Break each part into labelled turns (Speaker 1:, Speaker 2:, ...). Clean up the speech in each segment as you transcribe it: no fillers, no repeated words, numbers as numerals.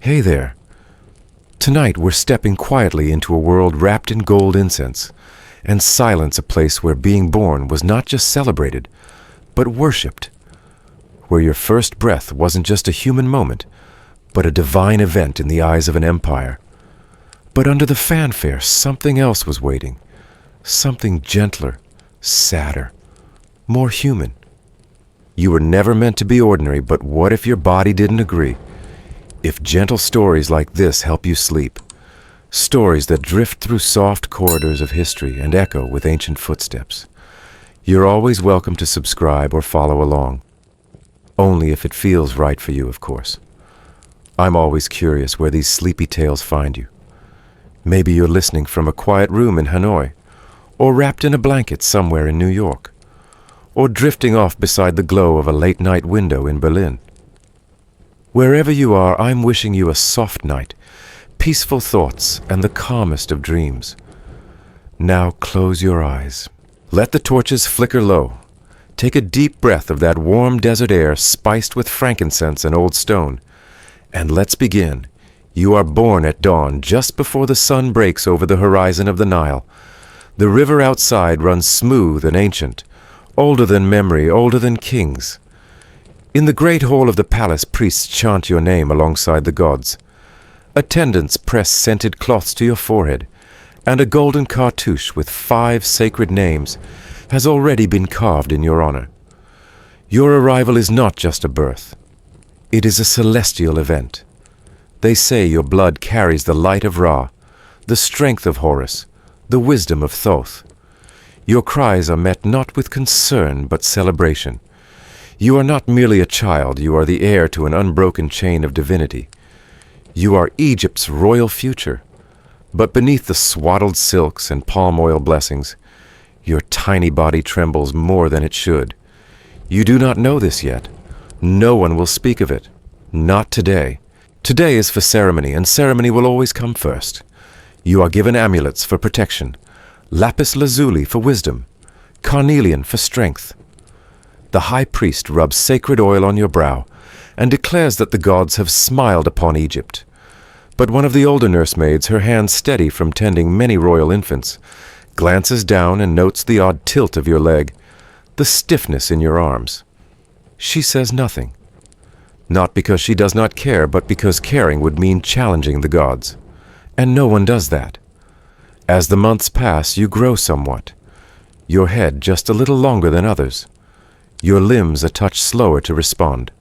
Speaker 1: Hey there. Tonight we're stepping quietly into a world wrapped in gold incense, and silence, a place where being born was not just celebrated, but worshipped, where your first breath wasn't just a human moment, but a divine event in the eyes of an empire. But under the fanfare, something else was waiting, something gentler, sadder, more human. You were never meant to be ordinary, but what if your body didn't agree? If gentle stories like this help you sleep, stories that drift through soft corridors of history and echo with ancient footsteps, you're always welcome to subscribe or follow along. Only if it feels right for you, of course. I'm always curious where these sleepy tales find you. Maybe you're listening from a quiet room in Hanoi, or wrapped in a blanket somewhere in New York, or drifting off beside the glow of a late-night window in Berlin. Wherever you are, I'm wishing you a soft night, peaceful thoughts, and the calmest of dreams. Now close your eyes. Let the torches flicker low. Take a deep breath of that warm desert air spiced with frankincense and old stone. And let's begin. You are born at dawn, just before the sun breaks over the horizon of the Nile. The river outside runs smooth and ancient, older than memory, older than kings. In the great hall of the palace, priests chant your name alongside the gods. Attendants press scented cloths to your forehead, and a golden cartouche with 5 sacred names has already been carved in your honor. Your arrival is not just a birth. It is a celestial event. They say your blood carries the light of Ra, the strength of Horus, the wisdom of Thoth. Your cries are met not with concern but celebration. You are not merely a child, you are the heir to an unbroken chain of divinity. You are Egypt's royal future. But beneath the swaddled silks and palm oil blessings, your tiny body trembles more than it should. You do not know this yet. No one will speak of it. Not today. Today is for ceremony, and ceremony will always come first. You are given amulets for protection, lapis lazuli for wisdom, carnelian for strength. The high priest rubs sacred oil on your brow and declares that the gods have smiled upon Egypt. But one of the older nursemaids, her hands steady from tending many royal infants, glances down and notes the odd tilt of your leg, the stiffness in your arms. She says nothing. Not because she does not care, but because caring would mean challenging the gods. And no one does that. As the months pass, you grow somewhat. Your head just a little longer than others. Your limbs a touch slower to respond.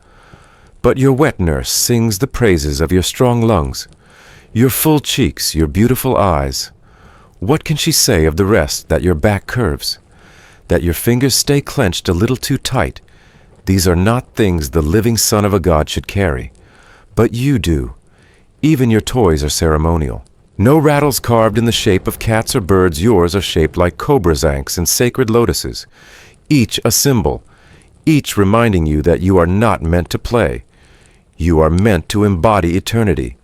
Speaker 1: But your wet nurse sings the praises of your strong lungs, your full cheeks, your beautiful eyes. What can she say of the rest? That your back curves, that your fingers stay clenched a little too tight? These are not things the living son of a god should carry. But you do. Even your toys are ceremonial. No rattles carved in the shape of cats or birds. Yours are shaped like cobra's ankhs and sacred lotuses, each a symbol, each reminding you that you are not meant to play. You are meant to embody eternity.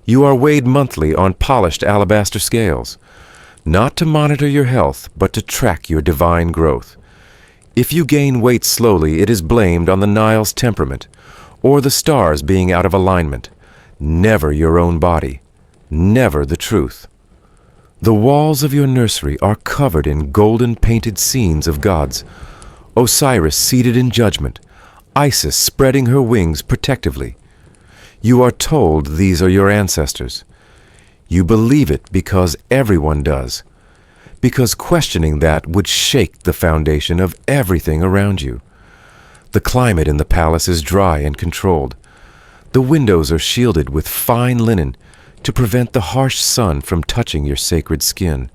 Speaker 1: You are weighed monthly on polished alabaster scales, not to monitor your health, but to track your divine growth. If you gain weight slowly, it is blamed on the Nile's temperament, or the stars being out of alignment. Never your own body, never the truth. The walls of your nursery are covered in golden painted scenes of gods, Osiris seated in judgment, Isis spreading her wings protectively. You are told these are your ancestors. You believe it because everyone does, because questioning that would shake the foundation of everything around you. The climate in the palace is dry and controlled. The windows are shielded with fine linen to prevent the harsh sun from touching your sacred skin.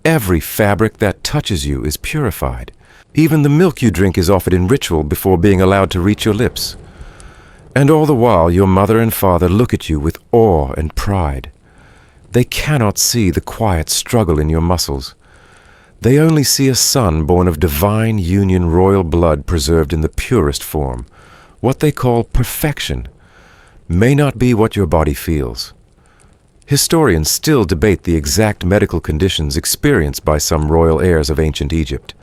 Speaker 1: Every fabric that touches you is purified. Even the milk you drink is offered in ritual before being allowed to reach your lips. And all the while, your mother and father look at you with awe and pride. They cannot see the quiet struggle in your muscles. They only see a son born of divine union, royal blood preserved in the purest form. What they call perfection may not be what your body feels. Historians still debate the exact medical conditions experienced by some royal heirs of ancient Egypt.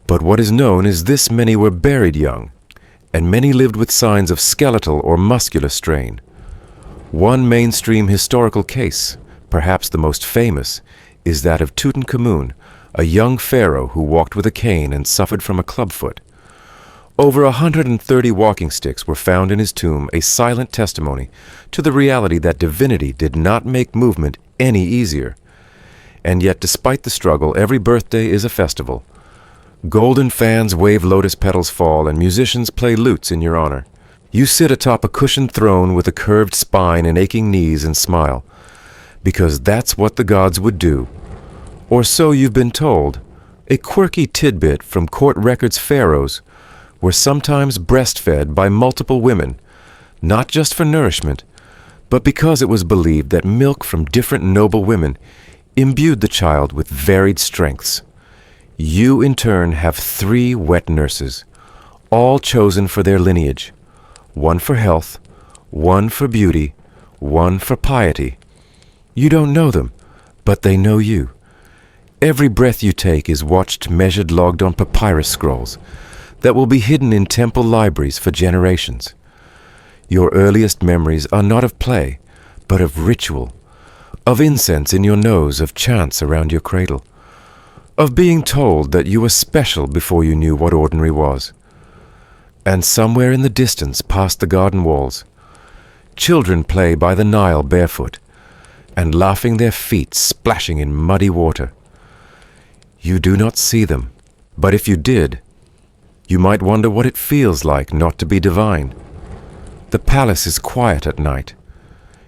Speaker 1: But what is known is this: many were buried young, and many lived with signs of skeletal or muscular strain. One mainstream historical case, perhaps the most famous, is that of Tutankhamun, a young pharaoh who walked with a cane and suffered from a clubfoot. Over 130 walking sticks were found in his tomb, a silent testimony to the reality that divinity did not make movement any easier. And yet, despite the struggle, every birthday is a festival. Golden fans wave lotus petals fall, and musicians play lutes in your honor. You sit atop a cushioned throne with a curved spine and aching knees and smile, because that's what the gods would do. Or so you've been told. A quirky tidbit from court records: pharaohs were sometimes breastfed by multiple women, not just for nourishment, but because it was believed that milk from different noble women imbued the child with varied strengths. You, in turn, have 3 wet nurses, all chosen for their lineage, one for health, one for beauty, one for piety. You don't know them, but they know you. Every breath you take is watched, measured, logged on papyrus scrolls that will be hidden in temple libraries for generations. Your earliest memories are not of play, but of ritual, of incense in your nose, of chants around your cradle, of being told that you were special before you knew what ordinary was. And somewhere in the distance, past the garden walls, children play by the Nile barefoot, and laughing, their feet splashing in muddy water. You do not see them, but if you did, you might wonder what it feels like not to be divine. The palace is quiet at night.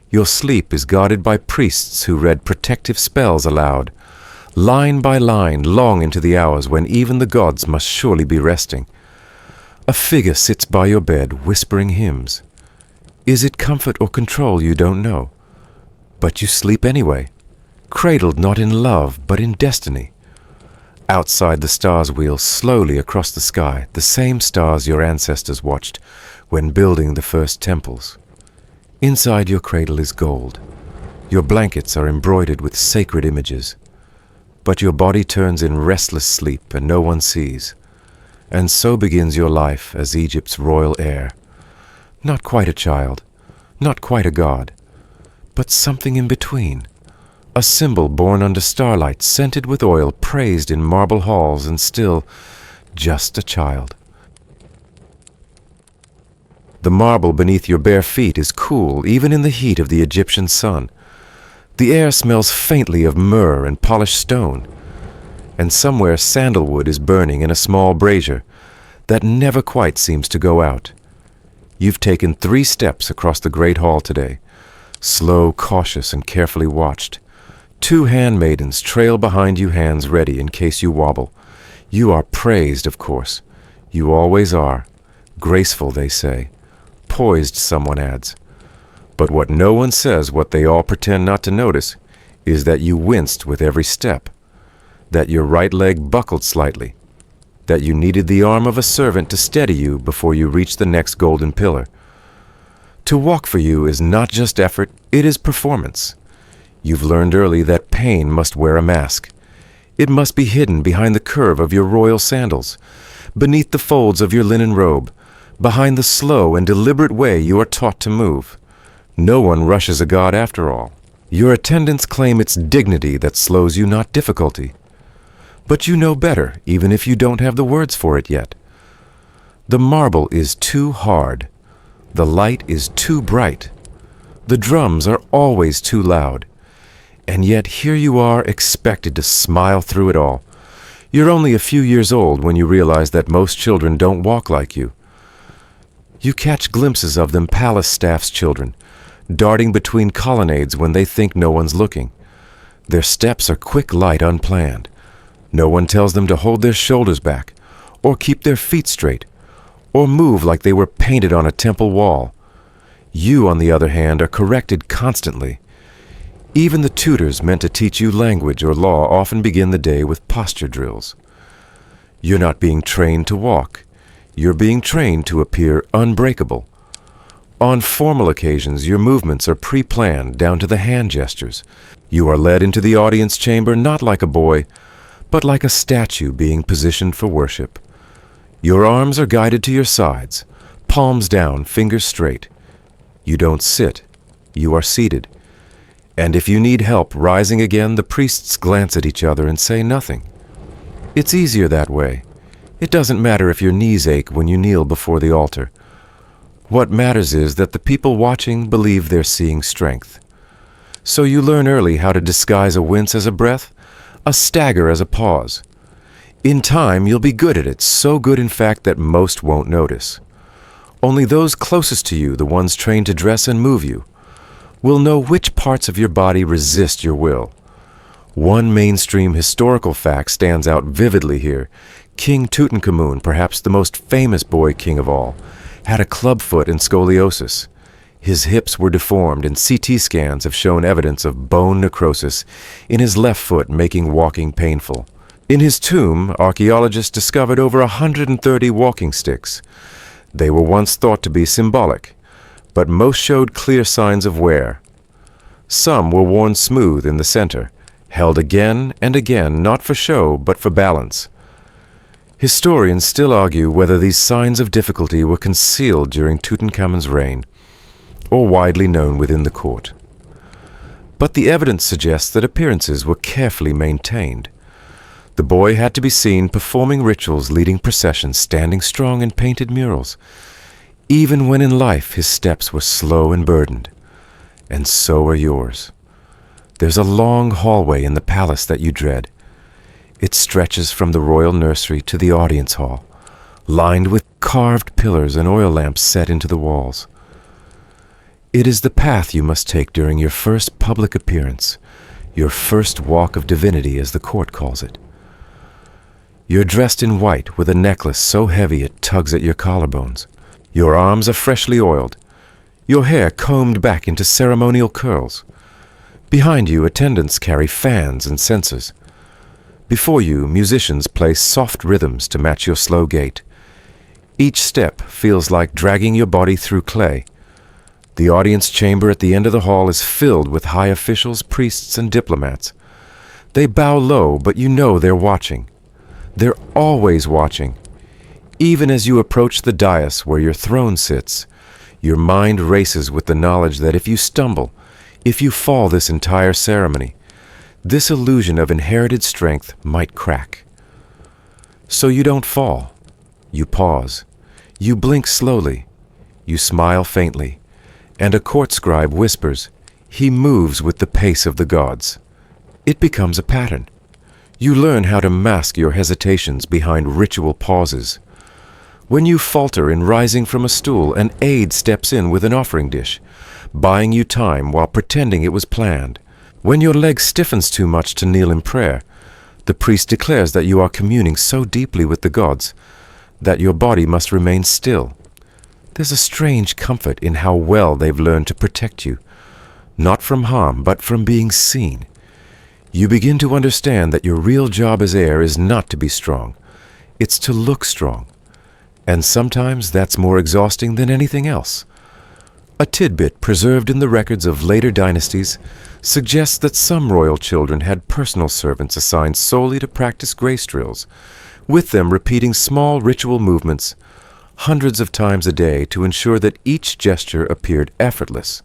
Speaker 1: Your sleep is guarded by priests who read protective spells aloud, line by line, long into the hours when even the gods must surely be resting. A figure sits by your bed, whispering hymns. Is it comfort or control? You don't know. But you sleep anyway, cradled not in love, but in destiny. Outside, the stars wheel slowly across the sky, the same stars your ancestors watched when building the first temples. Inside your cradle is gold. Your blankets are embroidered with sacred images. But your body turns in restless sleep, and no one sees. And so begins your life as Egypt's royal heir. Not quite a child, not quite a god, but something in between. A symbol born under starlight, scented with oil, praised in marble halls, and still just a child. The marble beneath your bare feet is cool, even in the heat of the Egyptian sun. The air smells faintly of myrrh and polished stone, and somewhere sandalwood is burning in a small brazier that never quite seems to go out. You've taken 3 steps across the great hall today, slow, cautious, and carefully watched. 2 handmaidens trail behind you, hands ready in case you wobble. You are praised, of course. You always are. Graceful, they say. Poised, someone adds. But what no one says, what they all pretend not to notice, is that you winced with every step, that your right leg buckled slightly, that you needed the arm of a servant to steady you before you reached the next golden pillar. To walk for you is not just effort, it is performance. You've learned early that pain must wear a mask. It must be hidden behind the curve of your royal sandals, beneath the folds of your linen robe, behind the slow and deliberate way you are taught to move. No one rushes a god after all. Your attendants claim it's dignity that slows you, not difficulty. But you know better, even if you don't have the words for it yet. The marble is too hard. The light is too bright. The drums are always too loud. And yet here you are, expected to smile through it all. You're only a few years old when you realize that most children don't walk like you. You catch glimpses of them, palace staff's children, darting between colonnades when they think no one's looking. Their steps are quick, light, unplanned. No one tells them to hold their shoulders back, or keep their feet straight, or move like they were painted on a temple wall. You, on the other hand, are corrected constantly. Even the tutors meant to teach you language or law often begin the day with posture drills. You're not being trained to walk. You're being trained to appear unbreakable. On formal occasions, your movements are pre-planned down to the hand gestures. You are led into the audience chamber not like a boy, but like a statue being positioned for worship. Your arms are guided to your sides, palms down, fingers straight. You don't sit, You are seated. And if you need help rising again, the priests glance at each other and say nothing. It's easier that way. It doesn't matter if your knees ache when you kneel before the altar. What matters is that the people watching believe they're seeing strength. So you learn early how to disguise a wince as a breath, a stagger as a pause. In time, you'll be good at it, so good in fact that most won't notice. Only those closest to you, the ones trained to dress and move you, will know which parts of your body resist your will. One mainstream historical fact stands out vividly here. King Tutankhamun, perhaps the most famous boy king of all, had a clubfoot and scoliosis. His hips were deformed, and CT scans have shown evidence of bone necrosis in his left foot, making walking painful. In his tomb, archaeologists discovered over 130 walking sticks. They were once thought to be symbolic, but most showed clear signs of wear. Some were worn smooth in the center, held again and again, not for show, but for balance. Historians still argue whether these signs of difficulty were concealed during Tutankhamun's reign, or widely known within the court. But the evidence suggests that appearances were carefully maintained. The boy had to be seen performing rituals, leading processions, standing strong in painted murals, even when in life his steps were slow and burdened. And so are yours. There's a long hallway in the palace that you dread. It stretches from the royal nursery to the audience hall, lined with carved pillars and oil lamps set into the walls. It is the path you must take during your first public appearance, your first walk of divinity, as the court calls it. You're dressed in white with a necklace so heavy it tugs at your collarbones. Your arms are freshly oiled, your hair combed back into ceremonial curls. Behind you, attendants carry fans and censers. Before you, musicians play soft rhythms to match your slow gait. Each step feels like dragging your body through clay. The audience chamber at the end of the hall is filled with high officials, priests, and diplomats. They bow low, but you know they're watching. They're always watching. Even as you approach the dais where your throne sits, your mind races with the knowledge that if you stumble, if you fall this entire ceremony, this illusion of inherited strength might crack. So you don't fall. You pause. You blink slowly. You smile faintly. And a court scribe whispers, "He moves with the pace of the gods." It becomes a pattern. You learn how to mask your hesitations behind ritual pauses. When you falter in rising from a stool, an aide steps in with an offering dish, buying you time while pretending it was planned. When your leg stiffens too much to kneel in prayer, the priest declares that you are communing so deeply with the gods that your body must remain still. There's a strange comfort in how well they've learned to protect you, not from harm, but from being seen. You begin to understand that your real job as heir is not to be strong. It's to look strong. And sometimes that's more exhausting than anything else. A tidbit preserved in the records of later dynasties suggests that some royal children had personal servants assigned solely to practice grace drills, with them repeating small ritual movements hundreds of times a day to ensure that each gesture appeared effortless.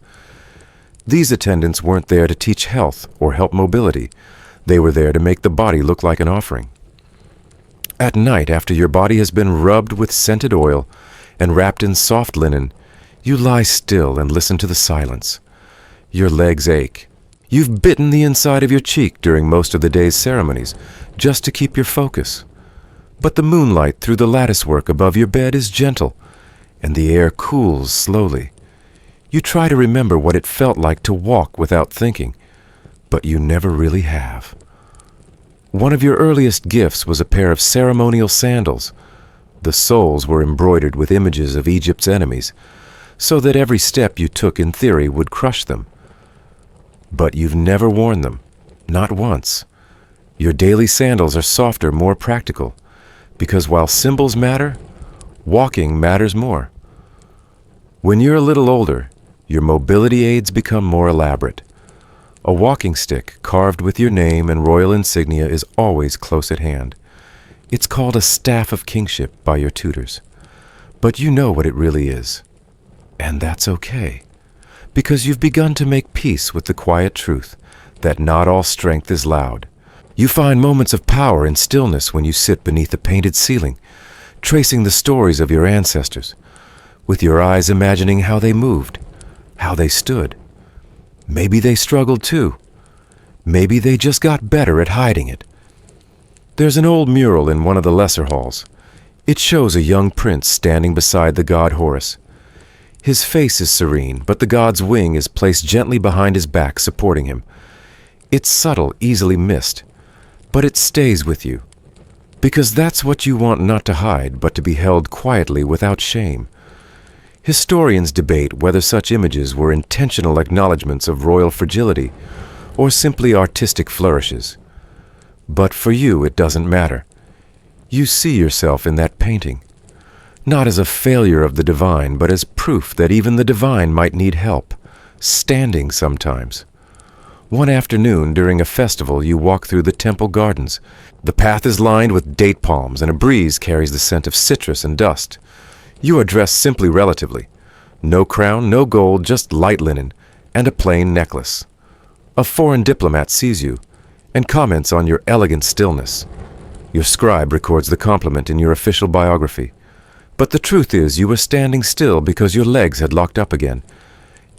Speaker 1: These attendants weren't there to teach health or help mobility. They were there to make the body look like an offering. At night, after your body has been rubbed with scented oil and wrapped in soft linen, you lie still and listen to the silence. Your legs ache. You've bitten the inside of your cheek during most of the day's ceremonies, just to keep your focus. But the moonlight through the latticework above your bed is gentle, and the air cools slowly. You try to remember what it felt like to walk without thinking, but you never really have. One of your earliest gifts was a pair of ceremonial sandals. The soles were embroidered with images of Egypt's enemies, so that every step you took in theory would crush them. But you've never worn them, not once. Your daily sandals are softer, more practical, because while symbols matter, walking matters more. When you're a little older, your mobility aids become more elaborate. A walking stick carved with your name and royal insignia is always close at hand. It's called a staff of kingship by your tutors. But you know what it really is. And that's okay, because you've begun to make peace with the quiet truth that not all strength is loud. You find moments of power in stillness when you sit beneath a painted ceiling, tracing the stories of your ancestors, with your eyes imagining how they moved, how they stood. Maybe they struggled too. Maybe they just got better at hiding it. There's an old mural in one of the lesser halls. It shows a young prince standing beside the god Horus. His face is serene, but the god's wing is placed gently behind his back, supporting him. It's subtle, easily missed, but it stays with you, because that's what you want not to hide, but to be held quietly without shame. Historians debate whether such images were intentional acknowledgments of royal fragility or simply artistic flourishes. But for you, it doesn't matter. You see yourself in that painting, not as a failure of the divine, but as proof that even the divine might need help, standing sometimes. One afternoon during a festival, you walk through the temple gardens. The path is lined with date palms, and a breeze carries the scent of citrus and dust. You are dressed simply relatively. No crown, no gold, just light linen, and a plain necklace. A foreign diplomat sees you and comments on your elegant stillness. Your scribe records the compliment in your official biography. But the truth is, you were standing still because your legs had locked up again,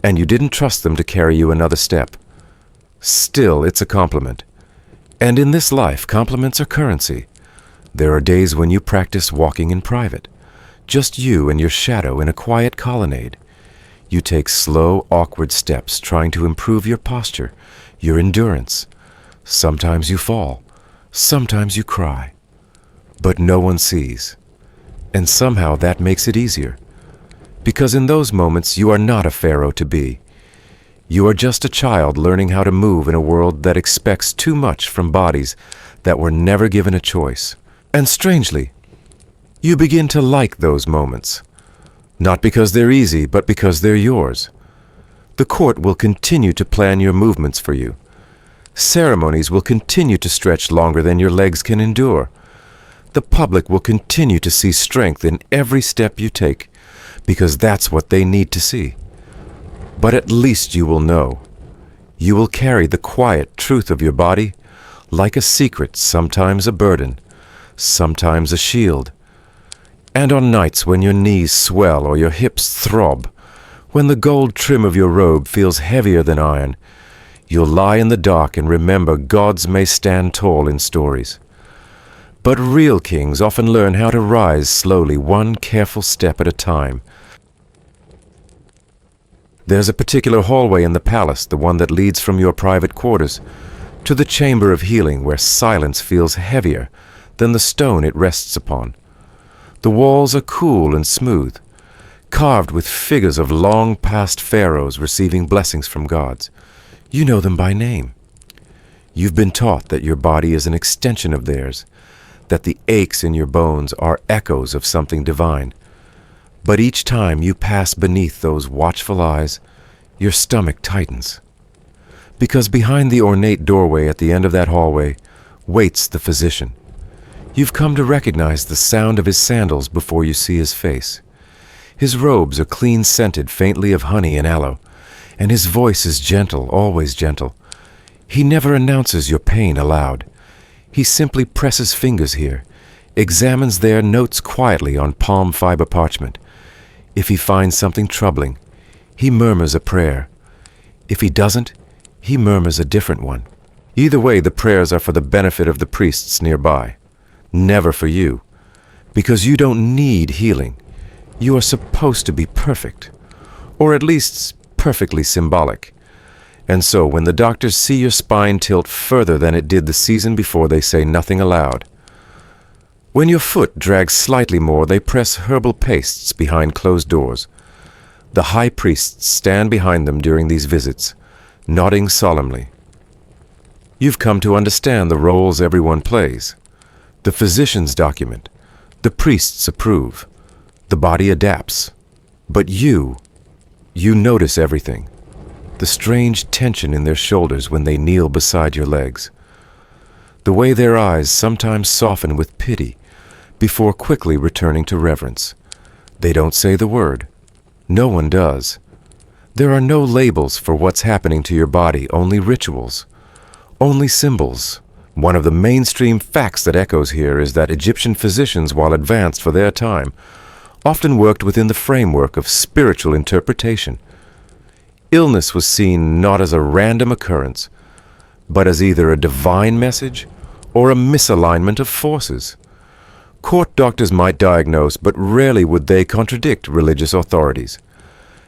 Speaker 1: and you didn't trust them to carry you another step. Still, it's a compliment. And in this life, compliments are currency. There are days when you practice walking in private, just you and your shadow in a quiet colonnade. You take slow, awkward steps, trying to improve your posture, your endurance. Sometimes you fall, sometimes you cry, but no one sees. And somehow that makes it easier, because in those moments you are not a pharaoh to be. You are just a child learning how to move in a world that expects too much from bodies that were never given a choice. And strangely, you begin to like those moments, not because they're easy, but because they're yours. The court will continue to plan your movements for you. Ceremonies will continue to stretch longer than your legs can endure. The public will continue to see strength in every step you take, because that's what they need to see. But at least you will know. You will carry the quiet truth of your body like a secret, sometimes a burden, sometimes a shield. And on nights when your knees swell or your hips throb, when the gold trim of your robe feels heavier than iron, you'll lie in the dark and remember gods may stand tall in stories. But real kings often learn how to rise slowly, one careful step at a time. There's a particular hallway in the palace, the one that leads from your private quarters to the chamber of healing, where silence feels heavier than the stone it rests upon. The walls are cool and smooth, carved with figures of long-past pharaohs receiving blessings from gods. You know them by name. You've been taught that your body is an extension of theirs, that the aches in your bones are echoes of something divine. But each time you pass beneath those watchful eyes, your stomach tightens. Because behind the ornate doorway at the end of that hallway waits the physician. You've come to recognize the sound of his sandals before you see his face. His robes are clean-scented, faintly of honey and aloe, and his voice is gentle, always gentle. He never announces your pain aloud. He simply presses fingers here, examines there, notes quietly on palm fiber parchment. If he finds something troubling, he murmurs a prayer. If he doesn't, he murmurs a different one. Either way, the prayers are for the benefit of the priests nearby, never for you, because you don't need healing. You are supposed to be perfect, or at least perfectly symbolic. And so when the doctors see your spine tilt further than it did the season before, they say nothing aloud. When your foot drags slightly more, they press herbal pastes behind closed doors. The high priests stand behind them during these visits, nodding solemnly. You've come to understand the roles everyone plays. The physicians document. The priests approve. The body adapts. But you notice everything. The strange tension in their shoulders when they kneel beside your legs. The way their eyes sometimes soften with pity before quickly returning to reverence. They don't say the word. No one does. There are no labels for what's happening to your body, only rituals, only symbols. One of the mainstream facts that echoes here is that Egyptian physicians, while advanced for their time, often worked within the framework of spiritual interpretation. Illness was seen not as a random occurrence, but as either a divine message or a misalignment of forces. Court doctors might diagnose, but rarely would they contradict religious authorities.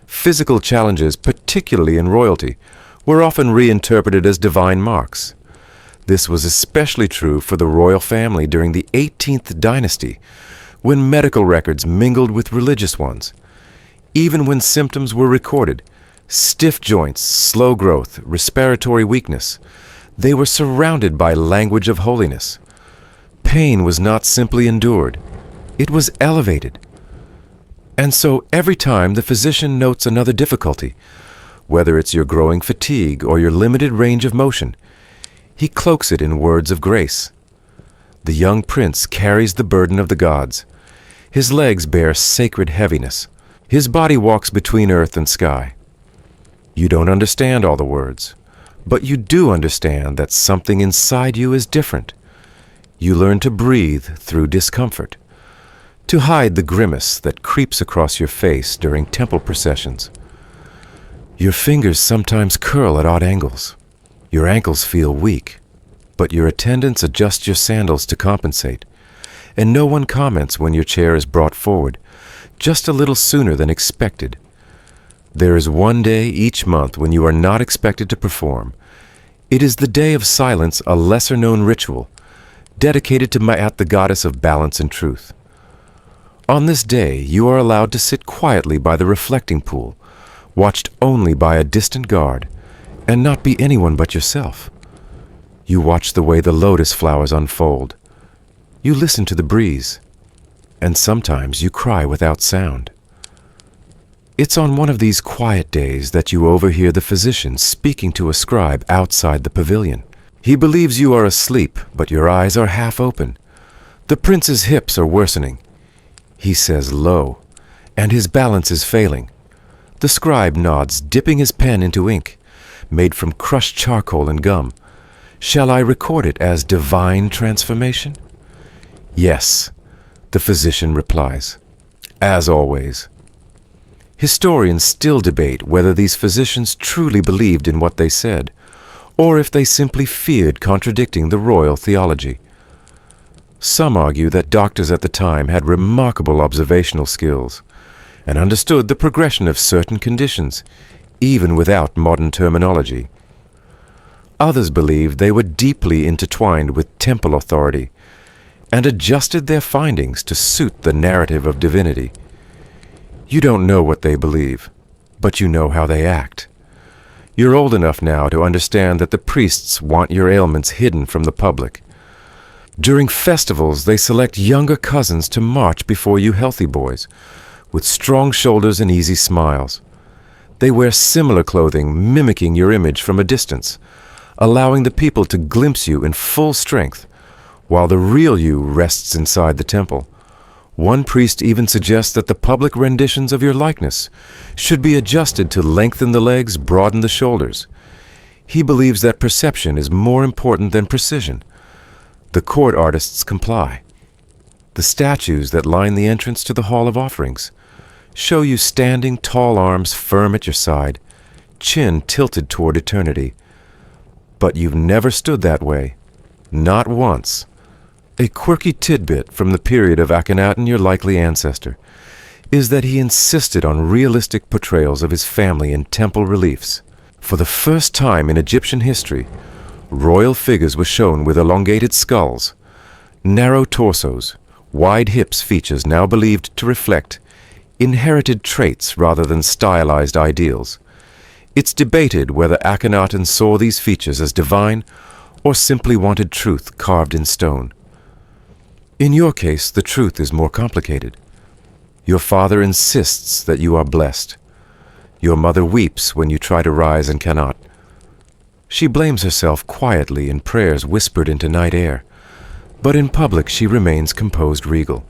Speaker 1: Physical challenges, particularly in royalty, were often reinterpreted as divine marks. This was especially true for the royal family during the 18th dynasty, when medical records mingled with religious ones. Even when symptoms were recorded, stiff joints, slow growth, respiratory weakness, they were surrounded by language of holiness. Pain was not simply endured, it was elevated. And so every time the physician notes another difficulty, whether it's your growing fatigue or your limited range of motion, he cloaks it in words of grace. The young prince carries the burden of the gods. His legs bear sacred heaviness. His body walks between earth and sky. You don't understand all the words, but you do understand that something inside you is different. You learn to breathe through discomfort, to hide the grimace that creeps across your face during temple processions. Your fingers sometimes curl at odd angles. Your ankles feel weak, but your attendants adjust your sandals to compensate, and no one comments when your chair is brought forward, just a little sooner than expected. There is one day each month when you are not expected to perform. It is the day of silence, a lesser-known ritual, dedicated to Ma'at, the goddess of balance and truth. On this day, you are allowed to sit quietly by the reflecting pool, watched only by a distant guard, and not be anyone but yourself. You watch the way the lotus flowers unfold. You listen to the breeze, and sometimes you cry without sound. It's on one of these quiet days that you overhear the physician speaking to a scribe outside the pavilion. He believes you are asleep, but your eyes are half open. The prince's hips are worsening. He says low, and his balance is failing. The scribe nods, dipping his pen into ink, made from crushed charcoal and gum. Shall I record it as divine transformation? Yes, the physician replies, as always. Historians still debate whether these physicians truly believed in what they said, or if they simply feared contradicting the royal theology. Some argue that doctors at the time had remarkable observational skills and understood the progression of certain conditions, even without modern terminology. Others believed they were deeply intertwined with temple authority and adjusted their findings to suit the narrative of divinity. You don't know what they believe, but you know how they act. You're old enough now to understand that the priests want your ailments hidden from the public. During festivals, they select younger cousins to march before you healthy boys, with strong shoulders and easy smiles. They wear similar clothing, mimicking your image from a distance, allowing the people to glimpse you in full strength, while the real you rests inside the temple. One priest even suggests that the public renditions of your likeness should be adjusted to lengthen the legs, broaden the shoulders. He believes that perception is more important than precision. The court artists comply. The statues that line the entrance to the Hall of Offerings show you standing, tall arms firm at your side, chin tilted toward eternity. But you've never stood that way, not once. A quirky tidbit from the period of Akhenaten, your likely ancestor, is that he insisted on realistic portrayals of his family in temple reliefs. For the first time in Egyptian history, royal figures were shown with elongated skulls, narrow torsos, wide hips, features now believed to reflect inherited traits rather than stylized ideals. It's debated whether Akhenaten saw these features as divine or simply wanted truth carved in stone. In your case, the truth is more complicated. Your father insists that you are blessed. Your mother weeps when you try to rise and cannot. She blames herself quietly in prayers whispered into night air, but in public she remains composed, regal,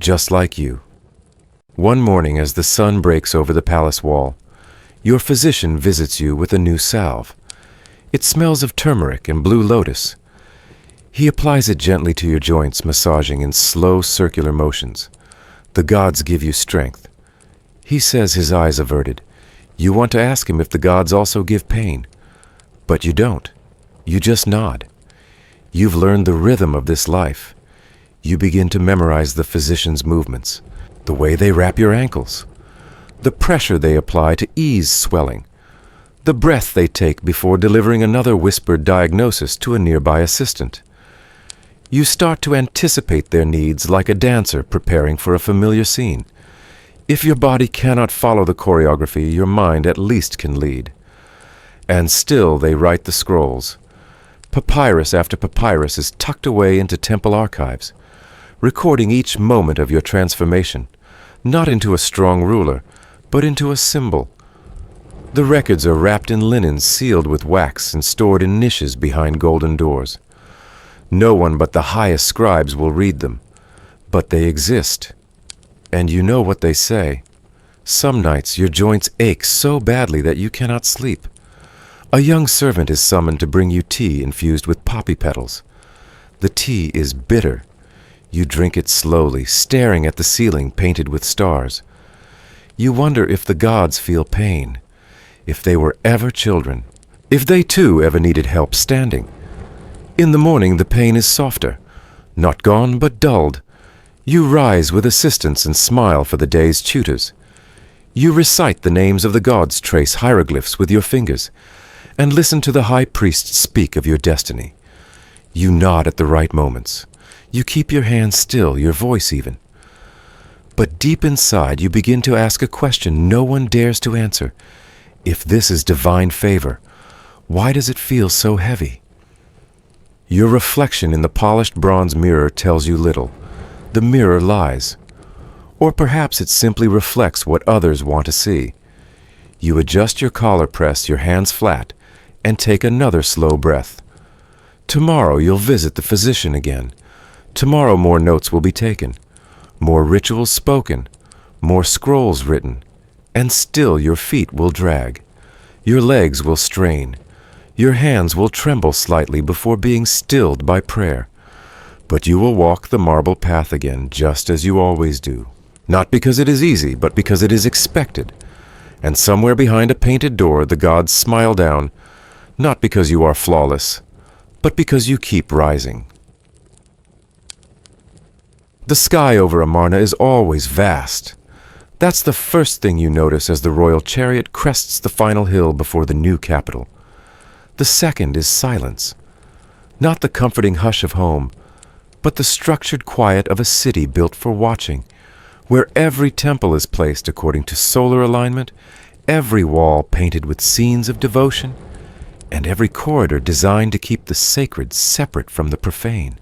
Speaker 1: just like you. One morning as the sun breaks over the palace wall, Your physician visits you with a new salve. It smells of turmeric and blue lotus. He applies it gently to your joints, massaging in slow circular motions. The gods give you strength. He says, his eyes averted. You want to ask him if the gods also give pain. But you don't. You just nod. You've learned the rhythm of this life. You begin to memorize the physician's movements, the way they wrap your ankles, the pressure they apply to ease swelling, the breath they take before delivering another whispered diagnosis to a nearby assistant. You start to anticipate their needs like a dancer preparing for a familiar scene. If your body cannot follow the choreography, your mind at least can lead. And still they write the scrolls. Papyrus after papyrus is tucked away into temple archives, recording each moment of your transformation, not into a strong ruler, but into a symbol. The records are wrapped in linen sealed with wax and stored in niches behind golden doors. No one but the highest scribes will read them, but they exist. And you know what they say. Some nights your joints ache so badly that you cannot sleep. A young servant is summoned to bring you tea infused with poppy petals. The tea is bitter. You drink it slowly, staring at the ceiling painted with stars. You wonder if the gods feel pain, if they were ever children, if they too ever needed help standing. In the morning the pain is softer, not gone but dulled. You rise with assistance and smile for the day's tutors. You recite the names of the gods, trace hieroglyphs with your fingers, and listen to the high priest speak of your destiny. You nod at the right moments. You keep your hands still, your voice even. But deep inside you begin to ask a question no one dares to answer. If this is divine favor, why does it feel so heavy? Your reflection in the polished bronze mirror tells you little. The mirror lies. Or perhaps it simply reflects what others want to see. You adjust your collar press, your hands flat, and take another slow breath. Tomorrow you'll visit the physician again. Tomorrow more notes will be taken, more rituals spoken, more scrolls written, and still your feet will drag. Your legs will strain. Your hands will tremble slightly before being stilled by prayer. But you will walk the marble path again, just as you always do. Not because it is easy, but because it is expected. And somewhere behind a painted door the gods smile down, not because you are flawless, but because you keep rising. The sky over Amarna is always vast. That's the first thing you notice as the royal chariot crests the final hill before the new capital. The second is silence. Not the comforting hush of home, but the structured quiet of a city built for watching, where every temple is placed according to solar alignment, every wall painted with scenes of devotion, and every corridor designed to keep the sacred separate from the profane.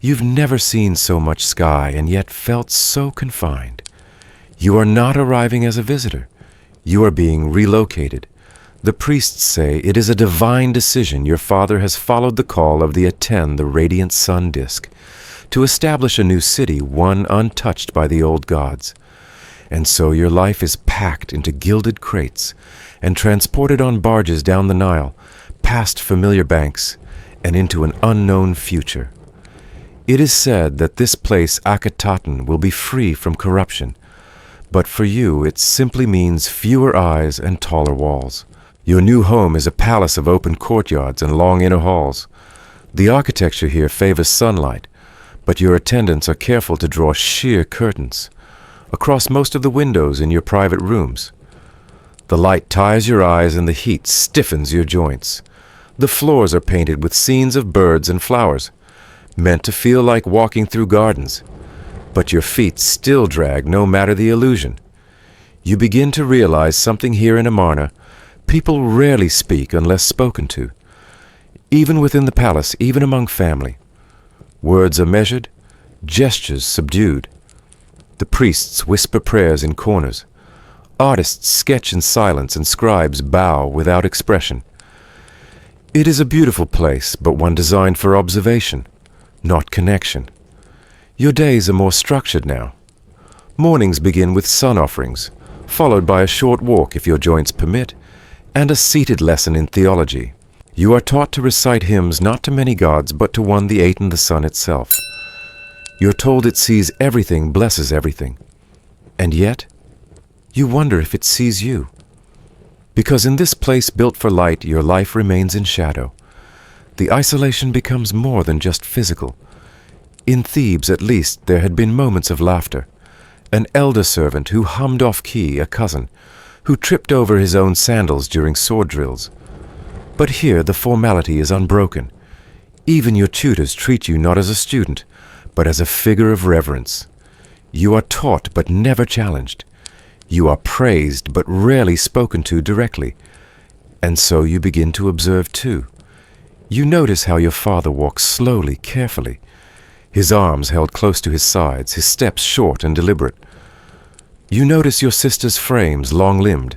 Speaker 1: You've never seen so much sky and yet felt so confined. You are not arriving as a visitor. You are being relocated. The priests say it is a divine decision your father has followed the call of the Aten, the radiant sun disk, to establish a new city, one untouched by the old gods. And so your life is packed into gilded crates and transported on barges down the Nile, past familiar banks, and into an unknown future. It is said that this place, Akhetaten, will be free from corruption, but for you it simply means fewer eyes and taller walls. Your new home is a palace of open courtyards and long inner halls. The architecture here favors sunlight, but your attendants are careful to draw sheer curtains across most of the windows in your private rooms. The light tires your eyes and the heat stiffens your joints. The floors are painted with scenes of birds and flowers, meant to feel like walking through gardens, but your feet still drag no matter the illusion. You begin to realize something here in Amarna. People rarely speak unless spoken to, even within the palace, even among family. Words are measured, gestures subdued. The priests whisper prayers in corners. Artists sketch in silence and scribes bow without expression. It is a beautiful place, but one designed for observation, not connection. Your days are more structured now. Mornings begin with sun offerings, followed by a short walk if your joints permit, and a seated lesson in theology. You are taught to recite hymns not to many gods, but to one, the eight, and the sun itself. You're told it sees everything, blesses everything. And yet, you wonder if it sees you. Because in this place built for light, your life remains in shadow. The isolation becomes more than just physical. In Thebes, at least, there had been moments of laughter. An elder servant who hummed off-key, a cousin, who tripped over his own sandals during sword drills. But here the formality is unbroken. Even your tutors treat you not as a student, but as a figure of reverence. You are taught but never challenged. You are praised but rarely spoken to directly. And so you begin to observe too. You notice how your father walks slowly, carefully, his arms held close to his sides, his steps short and deliberate. You notice your sisters' frames, long-limbed,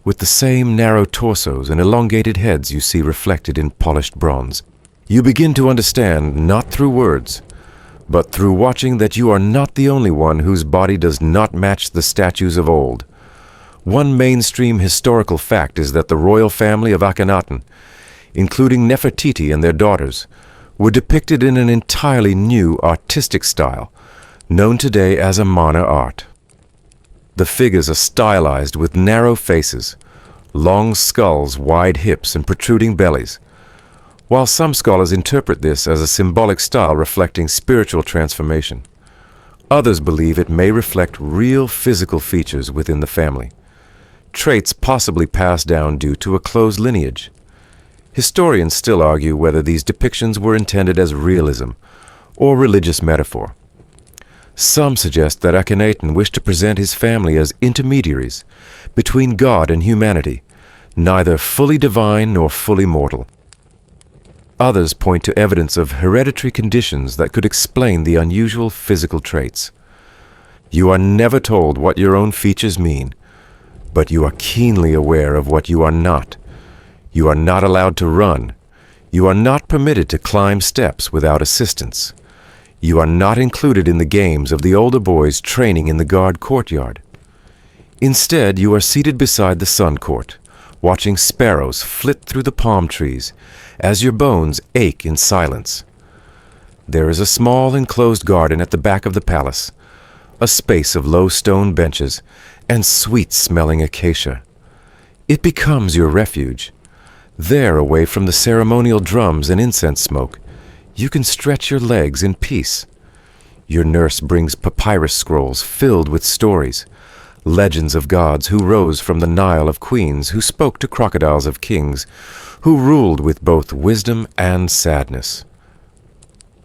Speaker 1: with the same narrow torsos and elongated heads you see reflected in polished bronze. You begin to understand, not through words, but through watching, that you are not the only one whose body does not match the statues of old. One mainstream historical fact is that the royal family of Akhenaten, including Nefertiti and their daughters, were depicted in an entirely new artistic style, known today as Amana art. The figures are stylized with narrow faces, long skulls, wide hips, and protruding bellies. While some scholars interpret this as a symbolic style reflecting spiritual transformation, others believe it may reflect real physical features within the family, traits possibly passed down due to a close lineage. Historians still argue whether these depictions were intended as realism or religious metaphor. Some suggest that Akhenaten wished to present his family as intermediaries between God and humanity, neither fully divine nor fully mortal. Others point to evidence of hereditary conditions that could explain the unusual physical traits. You are never told what your own features mean, but you are keenly aware of what you are not. You are not allowed to run. You are not permitted to climb steps without assistance. You are not included in the games of the older boys training in the guard courtyard. Instead, you are seated beside the sun court, watching sparrows flit through the palm trees as your bones ache in silence. There is a small enclosed garden at the back of the palace, a space of low stone benches and sweet-smelling acacia. It becomes your refuge. There, away from the ceremonial drums and incense smoke, you can stretch your legs in peace. Your nurse brings papyrus scrolls filled with stories, legends of gods who rose from the Nile, of queens who spoke to crocodiles, of kings who ruled with both wisdom and sadness.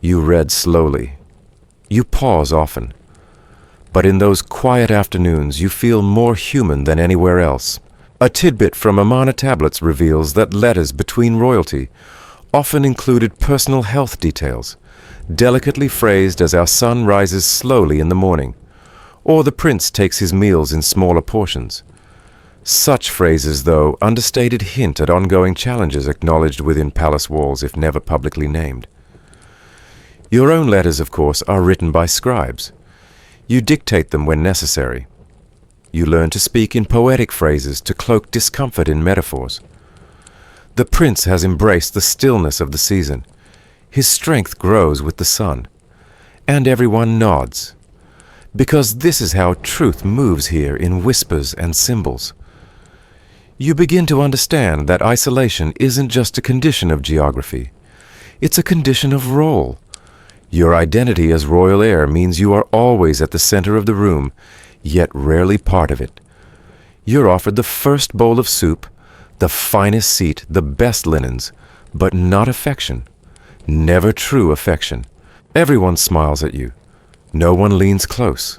Speaker 1: You read slowly. You pause often. But in those quiet afternoons you feel more human than anywhere else. A tidbit from Amana tablets reveals that letters between royalty often included personal health details, delicately phrased as "our son rises slowly in the morning," or "the prince takes his meals in smaller portions." Such phrases, though, understated hint at ongoing challenges acknowledged within palace walls if never publicly named. Your own letters, of course, are written by scribes. You dictate them when necessary. You learn to speak in poetic phrases to cloak discomfort in metaphors. The prince has embraced the stillness of the season. His strength grows with the sun. And everyone nods. Because this is how truth moves here, in whispers and symbols. You begin to understand that isolation isn't just a condition of geography. It's a condition of role. Your identity as royal heir means you are always at the center of the room, yet rarely part of it. You're offered the first bowl of soup, the finest seat, the best linens, but not affection. Never true affection. Everyone smiles at you. No one leans close.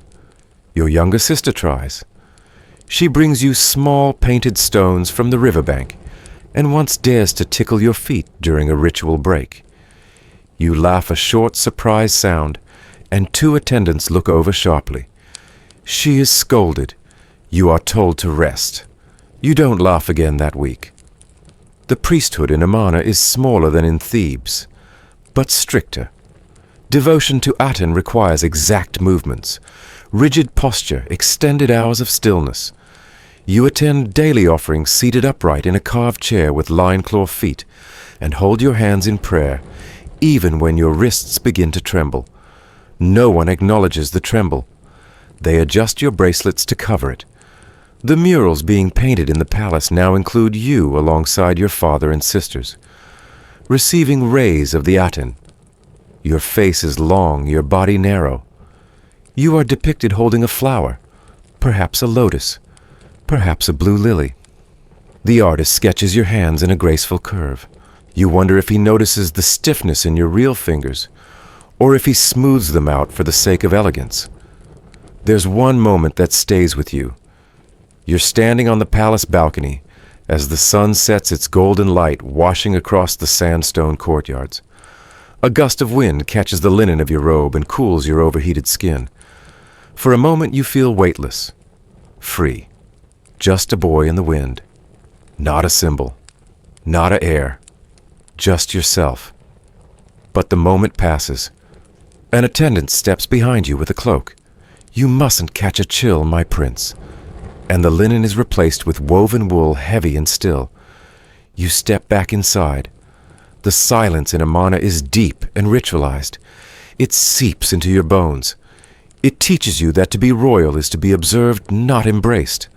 Speaker 1: Your younger sister tries. She brings you small painted stones from the riverbank and once dares to tickle your feet during a ritual break. You laugh a short, surprised sound, and two attendants look over sharply. She is scolded. You are told to rest. You don't laugh again that week. The priesthood in Amana is smaller than in Thebes, but stricter. Devotion to Aten requires exact movements, rigid posture, extended hours of stillness. You attend daily offerings seated upright in a carved chair with lion-claw feet, and hold your hands in prayer, even when your wrists begin to tremble. No one acknowledges the tremble. They adjust your bracelets to cover it. The murals being painted in the palace now include you alongside your father and sisters, receiving rays of the Aten. Your face is long, your body narrow. You are depicted holding a flower, perhaps a lotus, perhaps a blue lily. The artist sketches your hands in a graceful curve. You wonder if he notices the stiffness in your real fingers, or if he smooths them out for the sake of elegance. There's one moment that stays with you. You're standing on the palace balcony as the sun sets its golden light washing across the sandstone courtyards. A gust of wind catches the linen of your robe and cools your overheated skin. For a moment you feel weightless, free, just a boy in the wind. Not a symbol, not an heir, just yourself. But the moment passes. An attendant steps behind you with a cloak. You mustn't catch a chill, my prince. And the linen is replaced with woven wool heavy and still. You step back inside. The silence in Amana is deep and ritualized. It seeps into your bones. It teaches you that to be royal is to be observed, not embraced.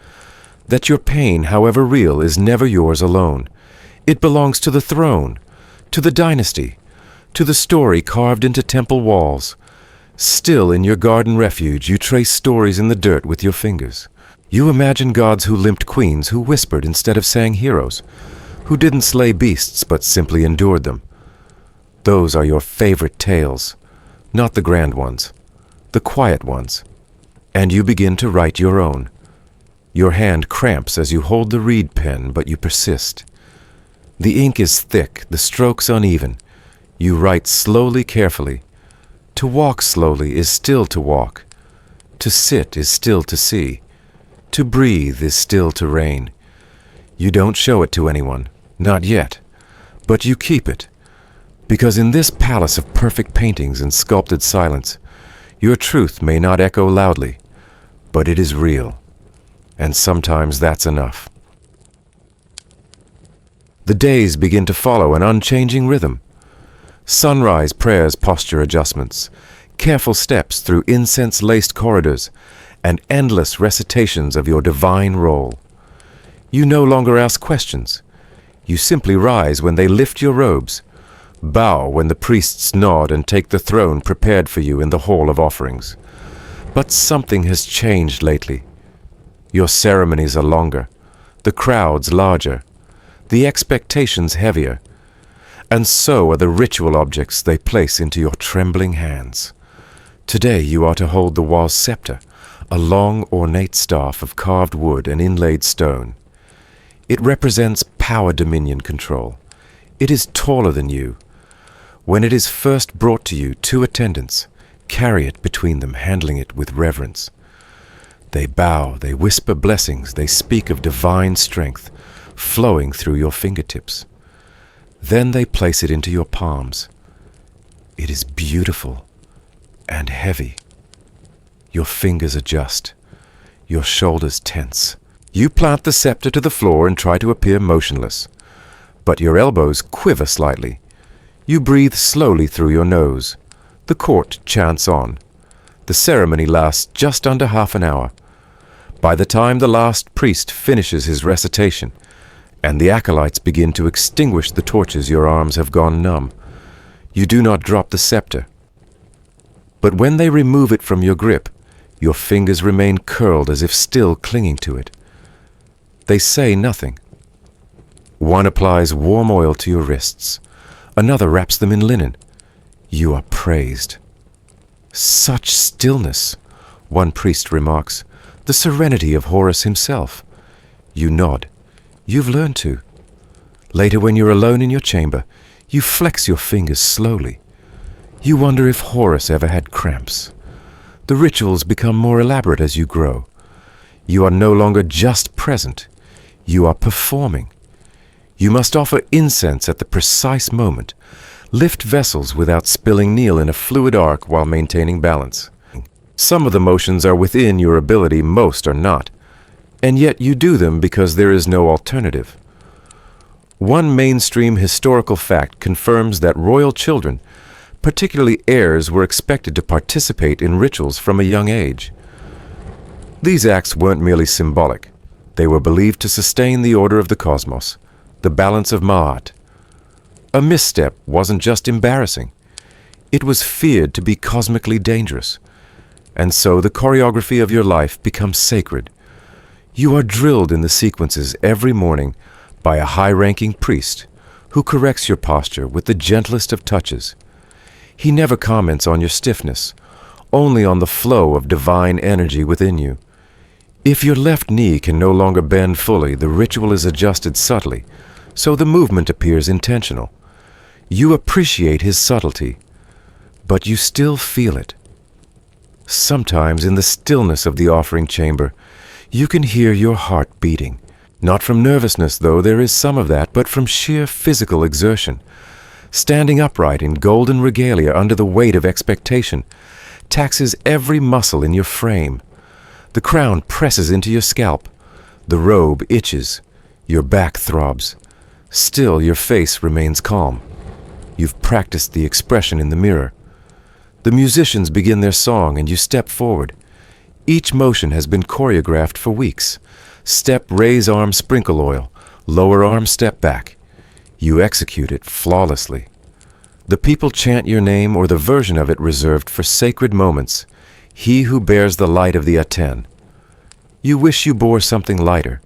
Speaker 1: That your pain, however real, is never yours alone. It belongs to the throne, to the dynasty, to the story carved into temple walls. Still in your garden refuge, you trace stories in the dirt with your fingers. You imagine gods who limped queens, who whispered instead of sang heroes, who didn't slay beasts but simply endured them. Those are your favorite tales, not the grand ones, the quiet ones. And you begin to write your own. Your hand cramps as you hold the reed pen, but you persist. The ink is thick, the strokes uneven. You write slowly, carefully. To walk slowly is still to walk. To sit is still to see. To breathe is still to reign. You don't show it to anyone, not yet, but you keep it. Because in this palace of perfect paintings and sculpted silence, your truth may not echo loudly, but it is real. And sometimes that's enough. The days begin to follow an unchanging rhythm. Sunrise prayers, posture adjustments, careful steps through incense-laced corridors, and endless recitations of your divine role. You no longer ask questions. You simply rise when they lift your robes, bow when the priests nod and take the throne prepared for you in the hall of offerings. But something has changed lately. Your ceremonies are longer, the crowds larger, the expectations heavier, and so are the ritual objects they place into your trembling hands. Today you are to hold the Wa's scepter, a long, ornate staff of carved wood and inlaid stone. It represents power, dominion, control. It is taller than you. When it is first brought to you, 2 attendants carry it between them, handling it with reverence. They bow, they whisper blessings, they speak of divine strength flowing through your fingertips. Then they place it into your palms. It is beautiful and heavy. Your fingers adjust, your shoulders tense. You plant the scepter to the floor and try to appear motionless, but your elbows quiver slightly. You breathe slowly through your nose. The court chants on. The ceremony lasts just under half an hour. By the time the last priest finishes his recitation, and the acolytes begin to extinguish the torches, your arms have gone numb. You do not drop the scepter. But when they remove it from your grip, your fingers remain curled as if still clinging to it. They say nothing. One applies warm oil to your wrists. Another wraps them in linen. You are praised. Such stillness, one priest remarks, the serenity of Horus himself. You nod. You've learned to. Later, when you're alone in your chamber, you flex your fingers slowly. You wonder if Horus ever had cramps. The rituals become more elaborate as you grow. You are no longer just present. You are performing. You must offer incense at the precise moment, lift vessels without spilling kneel in a fluid arc while maintaining balance. Some of the motions are within your ability, most are not. and yet you do them because there is no alternative. One mainstream historical fact confirms that royal children, particularly heirs, were expected to participate in rituals from a young age. These acts weren't merely symbolic. They were believed to sustain the order of the cosmos, the balance of Ma'at. A misstep wasn't just embarrassing. It was feared to be cosmically dangerous. And so the choreography of your life becomes sacred. You are drilled in the sequences every morning by a high-ranking priest who corrects your posture with the gentlest of touches. He never comments on your stiffness, only on the flow of divine energy within you. If your left knee can no longer bend fully, the ritual is adjusted subtly, so the movement appears intentional. You appreciate his subtlety, but you still feel it. Sometimes in the stillness of the offering chamber, you can hear your heart beating. Not from nervousness, though there is some of that, but from sheer physical exertion. Standing upright in golden regalia under the weight of expectation taxes every muscle in your frame. The crown presses into your scalp. The robe itches. Your back throbs. Still, your face remains calm. You've practiced the expression in the mirror. The musicians begin their song and you step forward. Each motion has been choreographed for weeks. Step, raise arm, sprinkle oil. Lower arm, step back. You execute it flawlessly. The people chant your name or the version of it reserved for sacred moments. He who bears the light of the Aten. You wish you bore something lighter.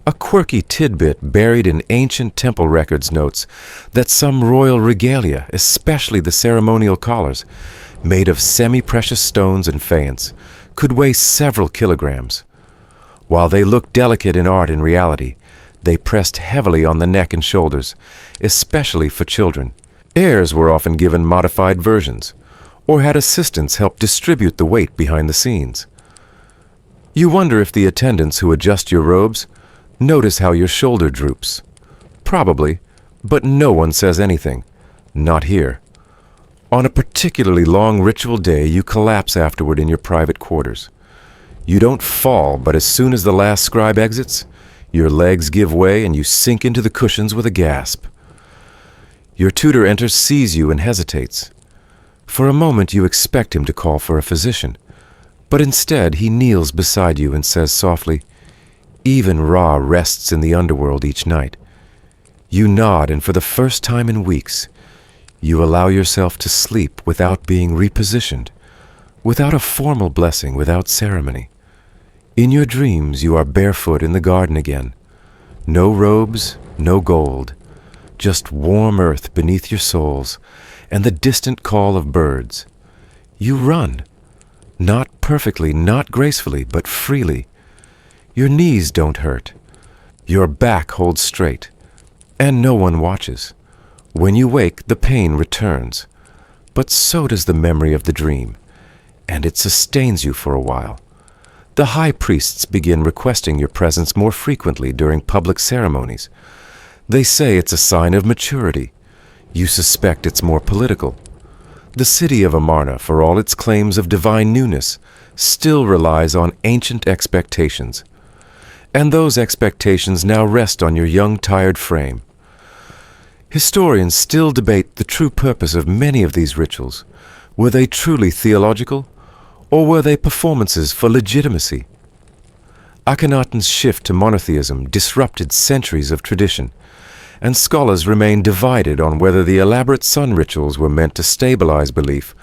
Speaker 1: A quirky tidbit buried in ancient temple records notes that some royal regalia, especially the ceremonial collars, made of semi-precious stones and faience, could weigh several kilograms. While they looked delicate in art and reality, they pressed heavily on the neck and shoulders, especially for children. Heirs were often given modified versions, or had assistants help distribute the weight behind the scenes. You wonder if the attendants who adjust your robes notice how your shoulder droops. Probably, but no one says anything. Not here. On a particularly long ritual day, you collapse afterward in your private quarters. You don't fall, but as soon as the last scribe exits, your legs give way and you sink into the cushions with a gasp. Your tutor enters, sees you, and hesitates. For a moment you expect him to call for a physician, but instead he kneels beside you and says softly, "Even Ra rests in the underworld each night." You nod, and for the first time in weeks, you allow yourself to sleep without being repositioned, without a formal blessing, without ceremony. In your dreams you are barefoot in the garden again. No robes, no gold, just warm earth beneath your soles and the distant call of birds. You run, not perfectly, not gracefully, but freely. Your knees don't hurt. Your back holds straight, and no one watches. When you wake, the pain returns, but so does the memory of the dream, and it sustains you for a while. The high priests begin requesting your presence more frequently during public ceremonies. They say it's a sign of maturity. You suspect it's more political. The city of Amarna, for all its claims of divine newness, still relies on ancient expectations. And those expectations now rest on your young, tired frame. Historians still debate the true purpose of many of these rituals. Were they truly theological, or were they performances for legitimacy? Akhenaten's shift to monotheism disrupted centuries of tradition, and scholars remain divided on whether the elaborate sun rituals were meant to stabilize belief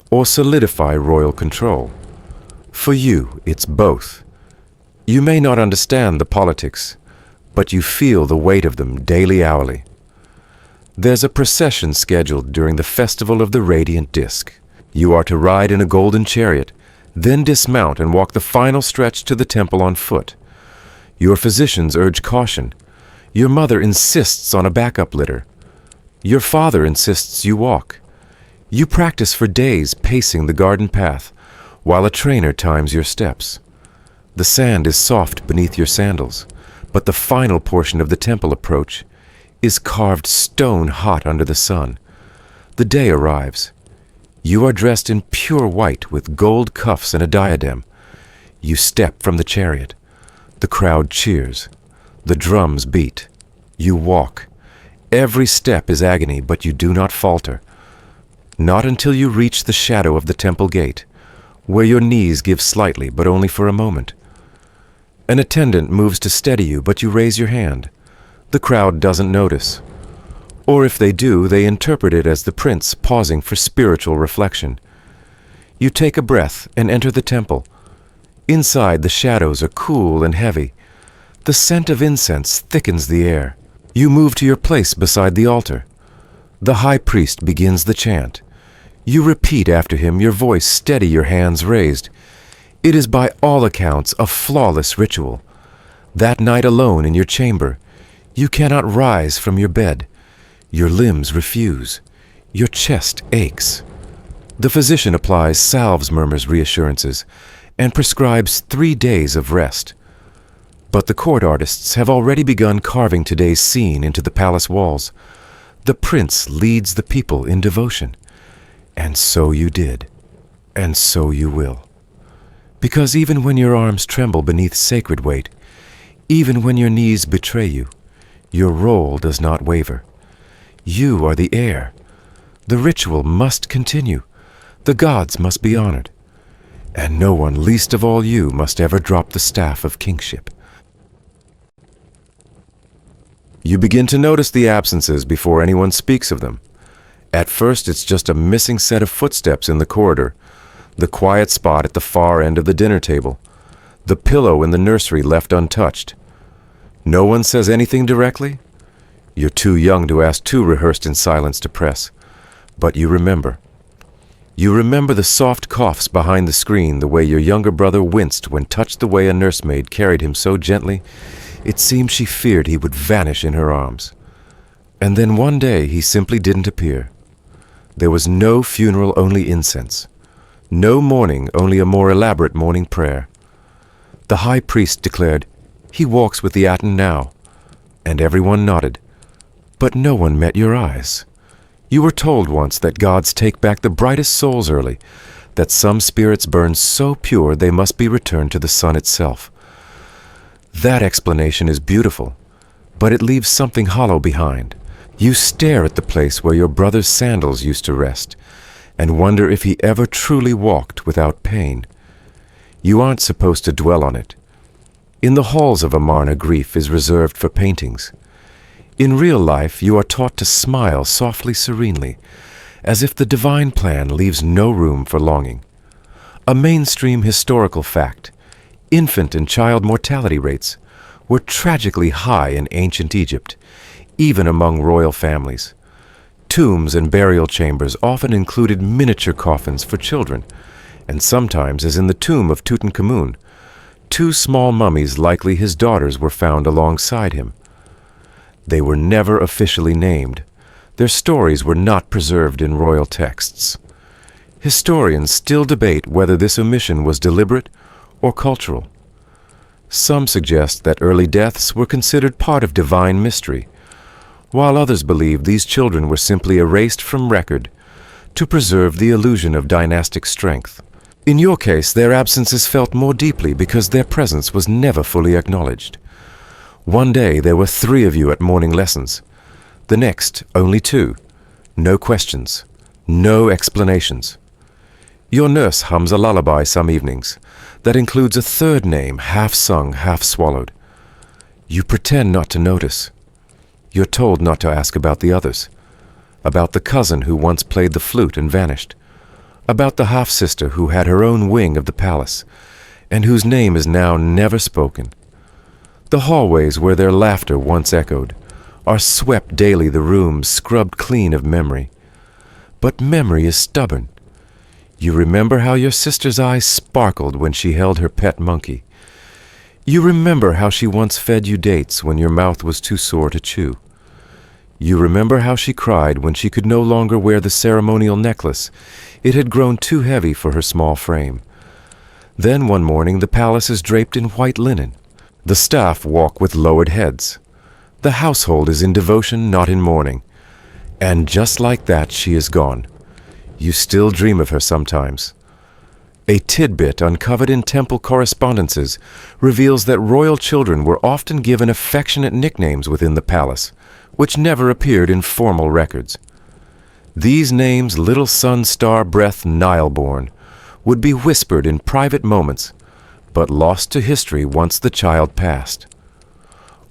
Speaker 1: or solidify royal control. For you, it's both. You may not understand the politics, but you feel the weight of them daily, hourly. There's a procession scheduled during the Festival of the Radiant Disk. You are to ride in a golden chariot, then dismount and walk the final stretch to the temple on foot. Your physicians urge caution. Your mother insists on a backup litter. Your father insists you walk. You practice for days pacing the garden path, while a trainer times your steps. The sand is soft beneath your sandals, but the final portion of the temple approach is carved stone hot under the sun. The day arrives. You are dressed in pure white with gold cuffs and a diadem. You step from the chariot. The crowd cheers. The drums beat. You walk. Every step is agony, but you do not falter. Not until you reach the shadow of the temple gate, where your knees give slightly, but only for a moment. An attendant moves to steady you, but you raise your hand. The crowd doesn't notice. Or if they do, they interpret it as the prince pausing for spiritual reflection. You take a breath and enter the temple. Inside, the shadows are cool and heavy. The scent of incense thickens the air. You move to your place beside the altar. The high priest begins the chant. You repeat after him, your voice steady, your hands raised. It is by all accounts a flawless ritual. That night alone in your chamber, you cannot rise from your bed. Your limbs refuse. Your chest aches. The physician applies salves, murmurs reassurances, and prescribes 3 days of rest. But the court artists have already begun carving today's scene into the palace walls. The prince leads the people in devotion. And so you did. And so you will. Because even when your arms tremble beneath sacred weight, even when your knees betray you, your role does not waver. You are the heir. The ritual must continue. The gods must be honored. And no one, least of all you, must ever drop the staff of kingship. You begin to notice the absences before anyone speaks of them. At first, it's just a missing set of footsteps in the corridor, the quiet spot at the far end of the dinner table, the pillow in the nursery left untouched. No one says anything directly? You're too young to ask too rehearsed in silence to press. But you remember. You remember the soft coughs behind the screen, the way your younger brother winced when touched, the way a nursemaid carried him so gently, it seemed she feared he would vanish in her arms. And then one day he simply didn't appear. There was no funeral, only incense. No mourning, only a more elaborate morning prayer. The high priest declared, "He walks with the Aten now." And everyone nodded. But no one met your eyes. You were told once that gods take back the brightest souls early, that some spirits burn so pure they must be returned to the sun itself. That explanation is beautiful, but it leaves something hollow behind. You stare at the place where your brother's sandals used to rest, and wonder if he ever truly walked without pain. You aren't supposed to dwell on it. In the halls of Amarna, grief is reserved for paintings. In real life, you are taught to smile softly, serenely, as if the divine plan leaves no room for longing. A mainstream historical fact: infant and child mortality rates were tragically high in ancient Egypt, even among royal families. Tombs and burial chambers often included miniature coffins for children, and sometimes, as in the tomb of Tutankhamun, 2 small mummies, likely his daughters, were found alongside him. They were never officially named. Their stories were not preserved in royal texts. Historians still debate whether this omission was deliberate or cultural. Some suggest that early deaths were considered part of divine mystery, while others believe these children were simply erased from record to preserve the illusion of dynastic strength. In your case, their absence is felt more deeply because their presence was never fully acknowledged. One day there were 3 of you at morning lessons. The next, only 2. No questions, no explanations. Your nurse hums a lullaby some evenings that includes a 3rd name, half sung, half swallowed. You pretend not to notice. You're told not to ask about the others, about the cousin who once played the flute and vanished, about the half-sister who had her own wing of the palace, and whose name is now never spoken. The hallways where their laughter once echoed are swept daily, the rooms scrubbed clean of memory. But memory is stubborn. You remember how your sister's eyes sparkled when she held her pet monkey. You remember how she once fed you dates when your mouth was too sore to chew. You remember how she cried when she could no longer wear the ceremonial necklace. It had grown too heavy for her small frame. Then one morning the palace is draped in white linen. The staff walk with lowered heads. The household is in devotion, not in mourning. And just like that, she is gone. You still dream of her sometimes. A tidbit uncovered in temple correspondences reveals that royal children were often given affectionate nicknames within the palace, which never appeared in formal records. These names, Little Sun Star Breath Nileborn, would be whispered in private moments, but lost to history once the child passed.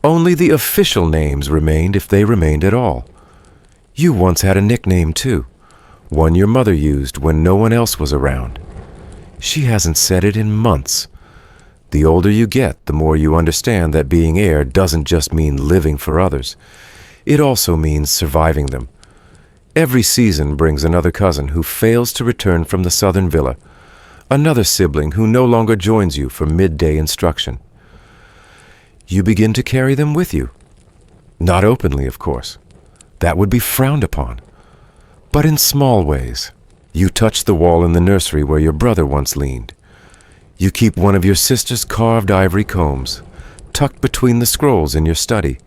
Speaker 1: Only the official names remained if they remained at all. You once had a nickname too, one your mother used when no one else was around. She hasn't said it in months. The older you get, the more you understand that being heir doesn't just mean living for others. It also means surviving them. Every season brings another cousin who fails to return from the southern villa, another sibling who no longer joins you for midday instruction. You begin to carry them with you. Not openly, of course. That would be frowned upon. But in small ways. You touch the wall in the nursery where your brother once leaned. You keep one of your sister's carved ivory combs tucked between the scrolls in your study.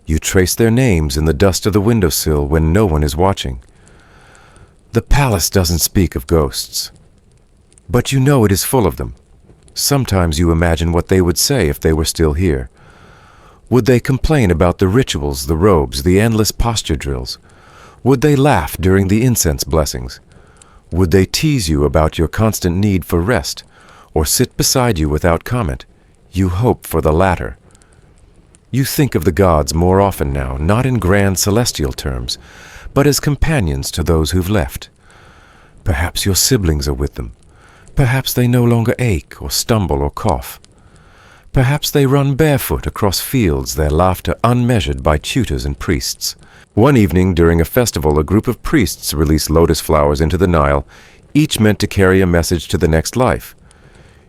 Speaker 1: You trace their names in the dust of the windowsill when no one is watching. The palace doesn't speak of ghosts, but you know it is full of them. Sometimes you imagine what they would say if they were still here. Would they complain about the rituals, the robes, the endless posture drills? Would they laugh during the incense blessings? Would they tease you about your constant need for rest, or sit beside you without comment? You hope for the latter. You think of the gods more often now, not in grand celestial terms, but as companions to those who've left. Perhaps your siblings are with them. Perhaps they no longer ache or stumble or cough. Perhaps they run barefoot across fields, their laughter unmeasured by tutors and priests. One evening during a festival, a group of priests released lotus flowers into the Nile, each meant to carry a message to the next life.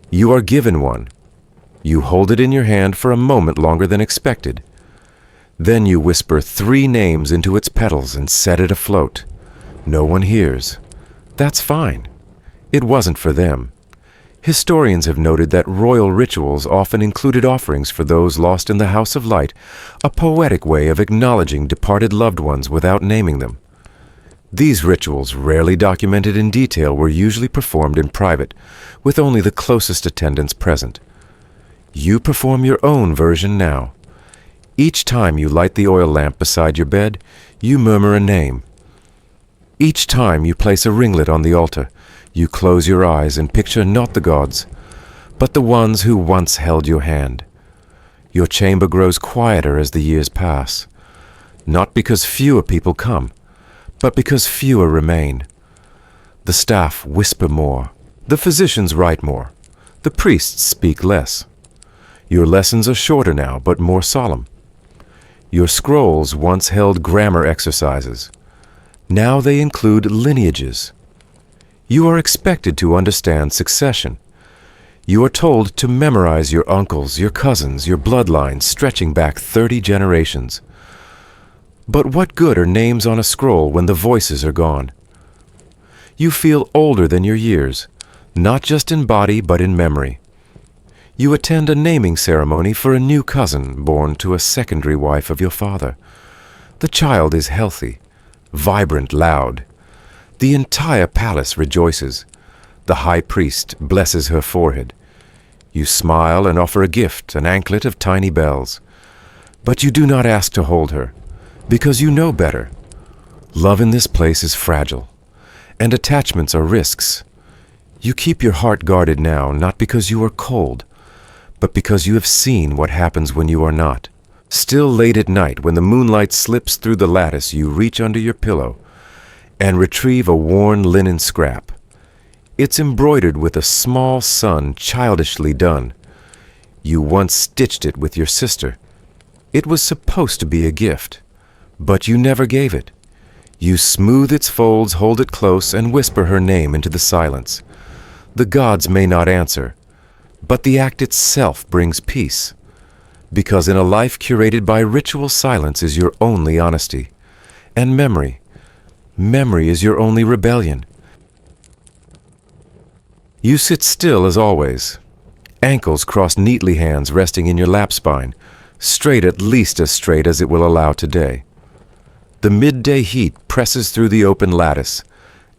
Speaker 1: You are given one. You hold it in your hand for a moment longer than expected. Then you whisper 3 names into its petals and set it afloat. No one hears. That's fine. It wasn't for them. Historians have noted that royal rituals often included offerings for those lost in the House of Light, a poetic way of acknowledging departed loved ones without naming them. These rituals, rarely documented in detail, were usually performed in private, with only the closest attendants present. You perform your own version now. Each time you light the oil lamp beside your bed, you murmur a name. Each time you place a ringlet on the altar, you close your eyes and picture not the gods, but the ones who once held your hand. Your chamber grows quieter as the years pass, not because fewer people come, but because fewer remain. The staff whisper more, the physicians write more, the priests speak less. Your lessons are shorter now, but more solemn. Your scrolls once held grammar exercises. Now they include lineages. You are expected to understand succession. You are told to memorize your uncles, your cousins, your bloodlines stretching back 30 generations. But what good are names on a scroll when the voices are gone? You feel older than your years, not just in body but in memory. You attend a naming ceremony for a new cousin born to a secondary wife of your father. The child is healthy, vibrant, loud. The entire palace rejoices. The high priest blesses her forehead. You smile and offer a gift, an anklet of tiny bells. But you do not ask to hold her, because you know better. Love in this place is fragile, and attachments are risks. You keep your heart guarded now, not because you are cold, but because you have seen what happens when you are not. Still late at night, when the moonlight slips through the lattice, you reach under your pillow and retrieve a worn linen scrap. It's embroidered with a small sun childishly done. You once stitched it with your sister. It was supposed to be a gift, but you never gave it. You smooth its folds, hold it close, and whisper her name into the silence. The gods may not answer, but the act itself brings peace, because in a life curated by ritual, silence is your only honesty, and memory is your only rebellion. You sit still as always, ankles crossed neatly, hands resting in your lap spine, straight, at least as straight as it will allow today. The midday heat presses through the open lattice,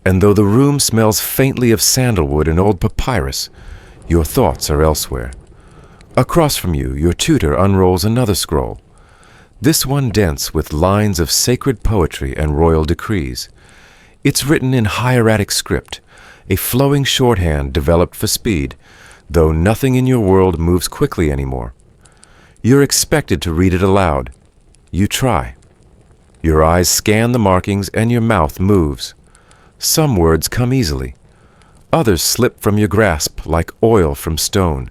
Speaker 1: And though the room smells faintly of sandalwood and old papyrus, your thoughts are elsewhere. Across from you, your tutor unrolls another scroll, this one dense with lines of sacred poetry and royal decrees. It's written in hieratic script, a flowing shorthand developed for speed, though nothing in your world moves quickly anymore. You're expected to read it aloud. You try. Your eyes scan the markings and your mouth moves. Some words come easily. Others slip from your grasp like oil from stone.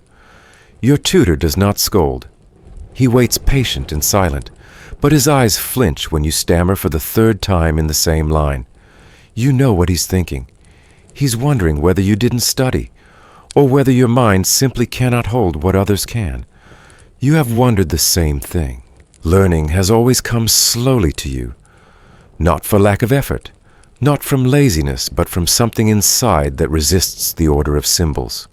Speaker 1: Your tutor does not scold. He waits patient and silent, but his eyes flinch when you stammer for the third time in the same line. You know what he's thinking. He's wondering whether you didn't study, or whether your mind simply cannot hold what others can. You have wondered the same thing. Learning has always come slowly to you, not for lack of effort, not from laziness, but from something inside that resists the order of symbols.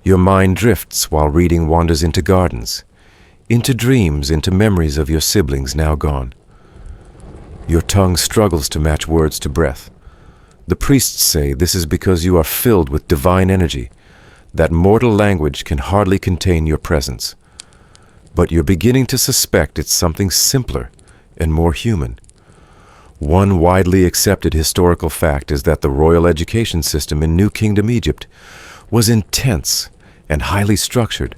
Speaker 1: Your mind drifts while reading wanders into gardens, into dreams, into memories of your siblings now gone. Your tongue struggles to match words to breath. The priests say this is because you are filled with divine energy, that mortal language can hardly contain your presence. But you're beginning to suspect it's something simpler and more human. One widely accepted historical fact is that the royal education system in New Kingdom Egypt was intense and highly structured.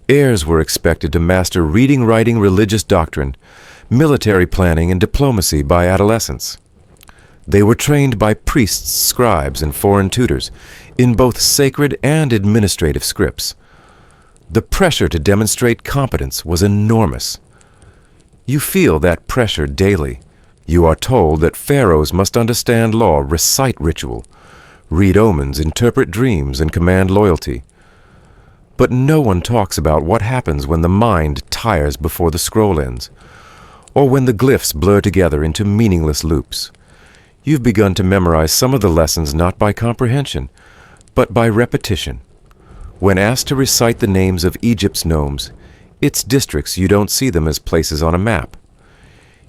Speaker 1: Heirs were expected to master reading, writing, religious doctrine, military planning, and diplomacy by adolescence. They were trained by priests, scribes, and foreign tutors in both sacred and administrative scripts. The pressure to demonstrate competence was enormous. You feel that pressure daily. You are told that pharaohs must understand law, recite ritual, read omens, interpret dreams, and command loyalty. But no one talks about what happens when the mind tires before the scroll ends, or when the glyphs blur together into meaningless loops. You've begun to memorize some of the lessons not by comprehension, but by repetition. When asked to recite the names of Egypt's nomes, its districts, you don't see them as places on a map.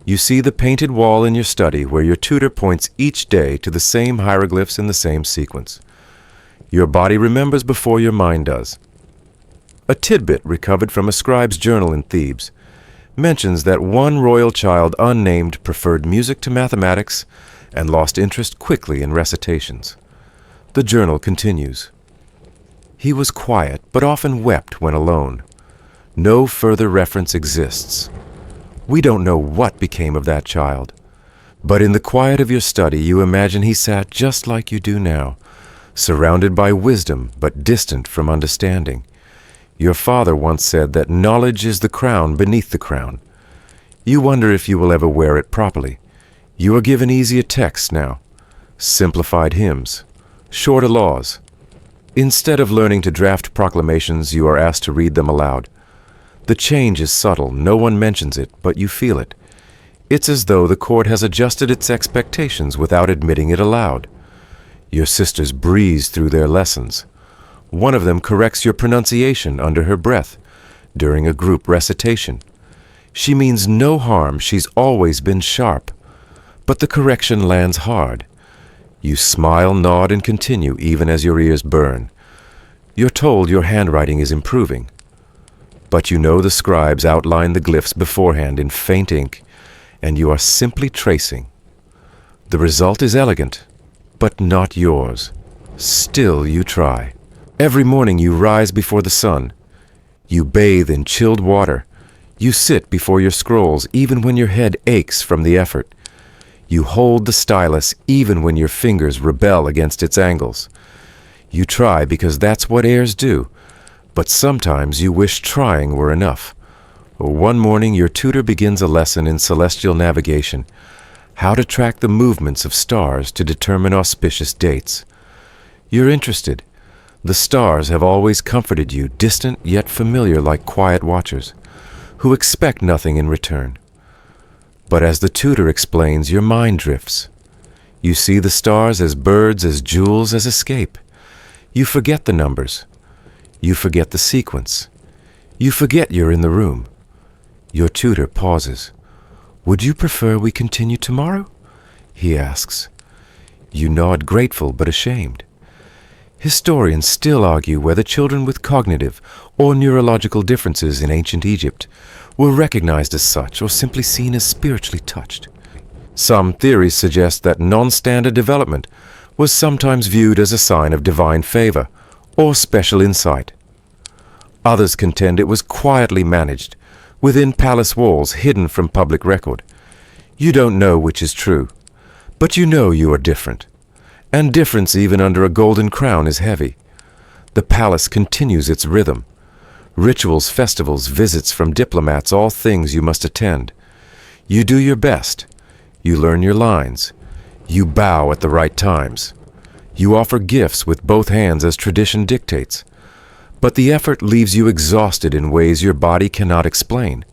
Speaker 1: You see the painted wall in your study where your tutor points each day to the same hieroglyphs in the same sequence. Your body remembers before your mind does. A tidbit recovered from a scribe's journal in Thebes mentions that one royal child unnamed preferred music to mathematics and lost interest quickly in recitations. The journal continues. He was quiet, but often wept when alone. No further reference exists. We don't know what became of that child, but in the quiet of your study you imagine he sat just like you do now, surrounded by wisdom but distant from understanding. Your father once said that knowledge is the crown beneath the crown. You wonder if you will ever wear it properly. You are given easier texts now, simplified hymns, shorter laws. Instead of learning to draft proclamations, you are asked to read them aloud. The change is subtle, no one mentions it, but you feel it. It's as though the court has adjusted its expectations without admitting it aloud. Your sisters breeze through their lessons. One of them corrects your pronunciation under her breath during a group recitation. She means no harm, she's always been sharp. But the correction lands hard. You smile, nod, and continue even as your ears burn. You're told your handwriting is improving. But you know the scribes outline the glyphs beforehand in faint ink, and you are simply tracing. The result is elegant, but not yours. Still you try. Every morning you rise before the sun. You bathe in chilled water. You sit before your scrolls even when your head aches from the effort. You hold the stylus even when your fingers rebel against its angles. You try because that's what heirs do, but sometimes you wish trying were enough. One morning your tutor begins a lesson in celestial navigation, how to track the movements of stars to determine auspicious dates. You're interested. The stars have always comforted you, distant yet familiar like quiet watchers, who expect nothing in return. But as the tutor explains, your mind drifts. You see the stars as birds, as jewels, as escape. You forget the numbers. You forget the sequence. You forget you're in the room. Your tutor pauses. "Would you prefer we continue tomorrow?" he asks. You nod grateful but ashamed. Historians still argue whether children with cognitive or neurological differences in ancient Egypt were recognized as such or simply seen as spiritually touched. Some theories suggest that non-standard development was sometimes viewed as a sign of divine favor or special insight. Others contend it was quietly managed, within palace walls hidden from public record. You don't know which is true, but you know you are different. And difference even under a golden crown is heavy. The palace continues its rhythm. Rituals, festivals, visits from diplomats, all things you must attend. You do your best. You learn your lines. You bow at the right times. You offer gifts with both hands as tradition dictates. But the effort leaves you exhausted in ways your body cannot explain.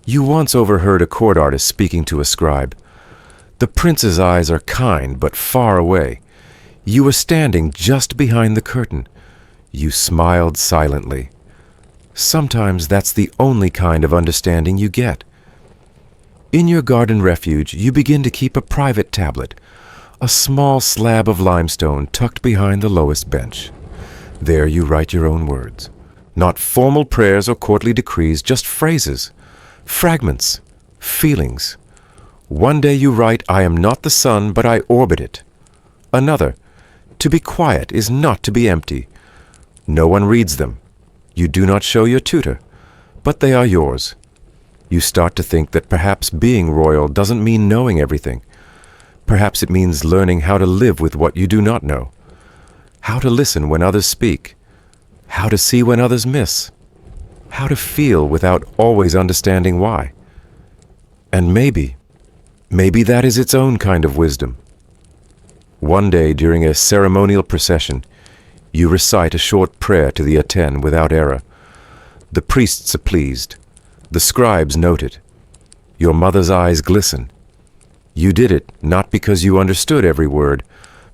Speaker 1: You once overheard a court artist speaking to a scribe. The prince's eyes are kind but far away. You were standing just behind the curtain. You smiled silently. Sometimes that's the only kind of understanding you get. In your garden refuge, you begin to keep a private tablet, a small slab of limestone tucked behind the lowest bench. There you write your own words. Not formal prayers or courtly decrees, just phrases, fragments, feelings. One day you write, "I am not the sun, but I orbit it." Another, "To be quiet is not to be empty." No one reads them. You do not show your tutor, but they are yours. You start to think that perhaps being royal doesn't mean knowing everything. Perhaps it means learning how to live with what you do not know, how to listen when others speak, how to see when others miss, how to feel without always understanding why. And maybe that is its own kind of wisdom. One day during a ceremonial procession, you recite a short prayer to the Aten without error. The priests are pleased. The scribes note it. Your mother's eyes glisten. You did it not because you understood every word,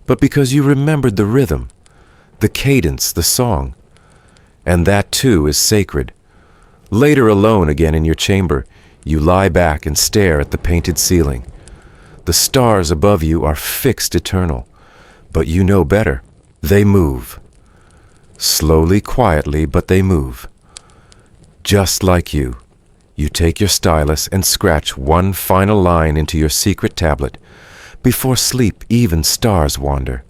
Speaker 1: but because you remembered the rhythm, the cadence, the song. And that too is sacred. Later, alone again in your chamber, you lie back and stare at the painted ceiling. The stars above you are fixed eternal, but you know better. They move. Slowly, quietly, but they move. Just like you. You take your stylus and scratch one final line into your secret tablet. Before sleep, even stars wander.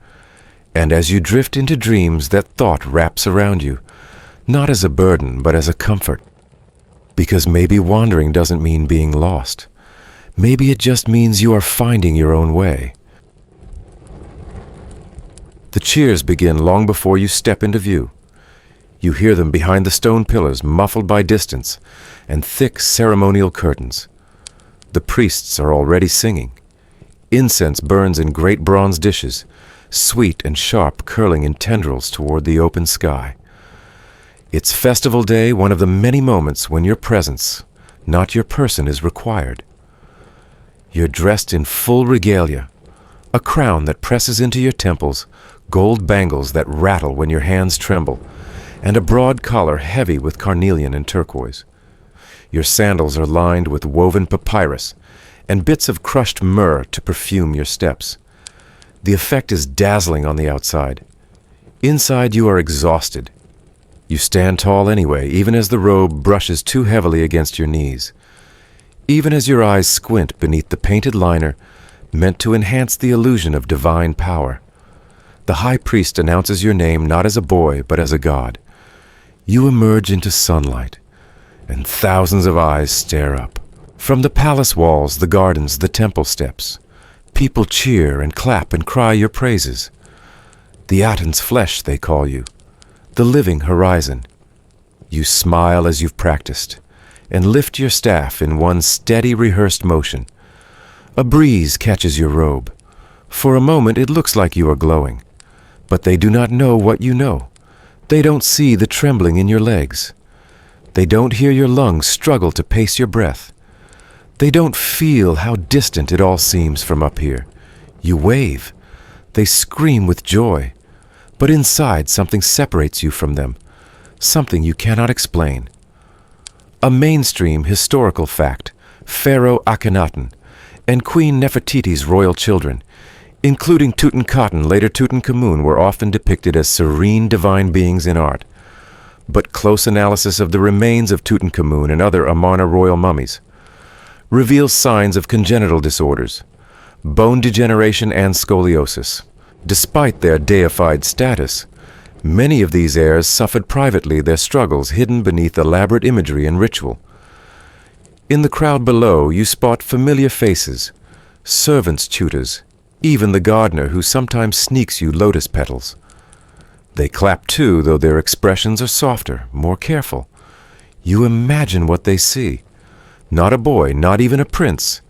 Speaker 1: And as you drift into dreams, that thought wraps around you, not as a burden, but as a comfort. Because maybe wandering doesn't mean being lost. Maybe it just means you are finding your own way. The cheers begin long before you step into view. You hear them behind the stone pillars, muffled by distance and thick ceremonial curtains. The priests are already singing. Incense burns in great bronze dishes, sweet and sharp, curling in tendrils toward the open sky. It's festival day, one of the many moments when your presence, not your person, is required. You're dressed in full regalia, a crown that presses into your temples, gold bangles that rattle when your hands tremble, and a broad collar heavy with carnelian and turquoise. Your sandals are lined with woven papyrus and bits of crushed myrrh to perfume your steps. The effect is dazzling on the outside. Inside you are exhausted. You stand tall anyway, even as the robe brushes too heavily against your knees. Even as your eyes squint beneath the painted liner meant to enhance the illusion of divine power. The high priest announces your name not as a boy, but as a god. You emerge into sunlight, and thousands of eyes stare up. From the palace walls, the gardens, the temple steps, people cheer and clap and cry your praises. The Aten's flesh, they call you, the living horizon. You smile as you've practiced, and lift your staff in one steady, rehearsed motion. A breeze catches your robe. For a moment it looks like you are glowing, but they do not know what you know. They don't see the trembling in your legs. They don't hear your lungs struggle to pace your breath. They don't feel how distant it all seems from up here. You wave. They scream with joy. But inside something separates you from them, something you cannot explain. A mainstream historical fact, Pharaoh Akhenaten and Queen Nefertiti's royal children, including Tutankhaten, later Tutankhamun, were often depicted as serene divine beings in art. But close analysis of the remains of Tutankhamun and other Amarna royal mummies reveals signs of congenital disorders, bone degeneration and scoliosis. Despite their deified status, many of these heirs suffered privately their struggles hidden beneath elaborate imagery and ritual. In the crowd below, you spot familiar faces, servants' tutors, even the gardener who sometimes sneaks you lotus petals. They clap too, though their expressions are softer, more careful. You imagine what they see. Not a boy, not even a prince,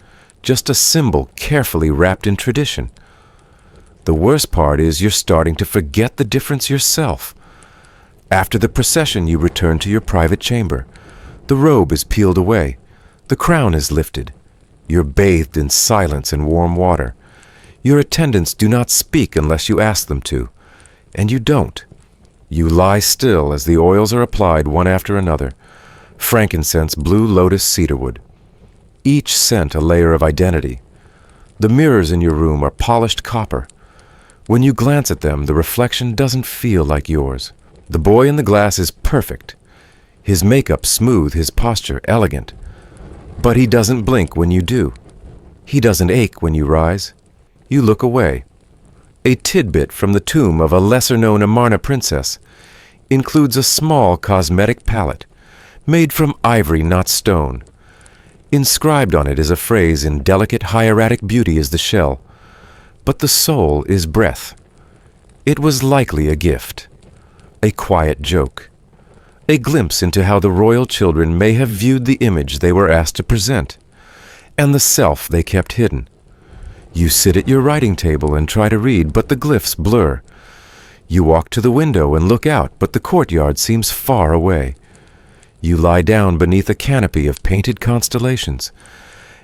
Speaker 1: just a symbol carefully wrapped in tradition. The worst part is you're starting to forget the difference yourself. After the procession, you return to your private chamber. The robe is peeled away. The crown is lifted. You're bathed in silence and warm water. Your attendants do not speak unless you ask them to, and you don't. You lie still as the oils are applied one after another, frankincense, blue lotus, cedarwood. Each scent a layer of identity. The mirrors in your room are polished copper. When you glance at them, the reflection doesn't feel like yours. The boy in the glass is perfect. His makeup smooth, his posture elegant. But he doesn't blink when you do. He doesn't ache when you rise. You look away. A tidbit from the tomb of a lesser-known Amarna princess includes a small cosmetic palette, made from ivory, not stone. Inscribed on it is a phrase in delicate hieratic beauty as the shell, but the soul is breath. It was likely a gift, a quiet joke, a glimpse into how the royal children may have viewed the image they were asked to present, and the self they kept hidden. You sit at your writing table and try to read, but the glyphs blur. You walk to the window and look out, but the courtyard seems far away. You lie down beneath a canopy of painted constellations,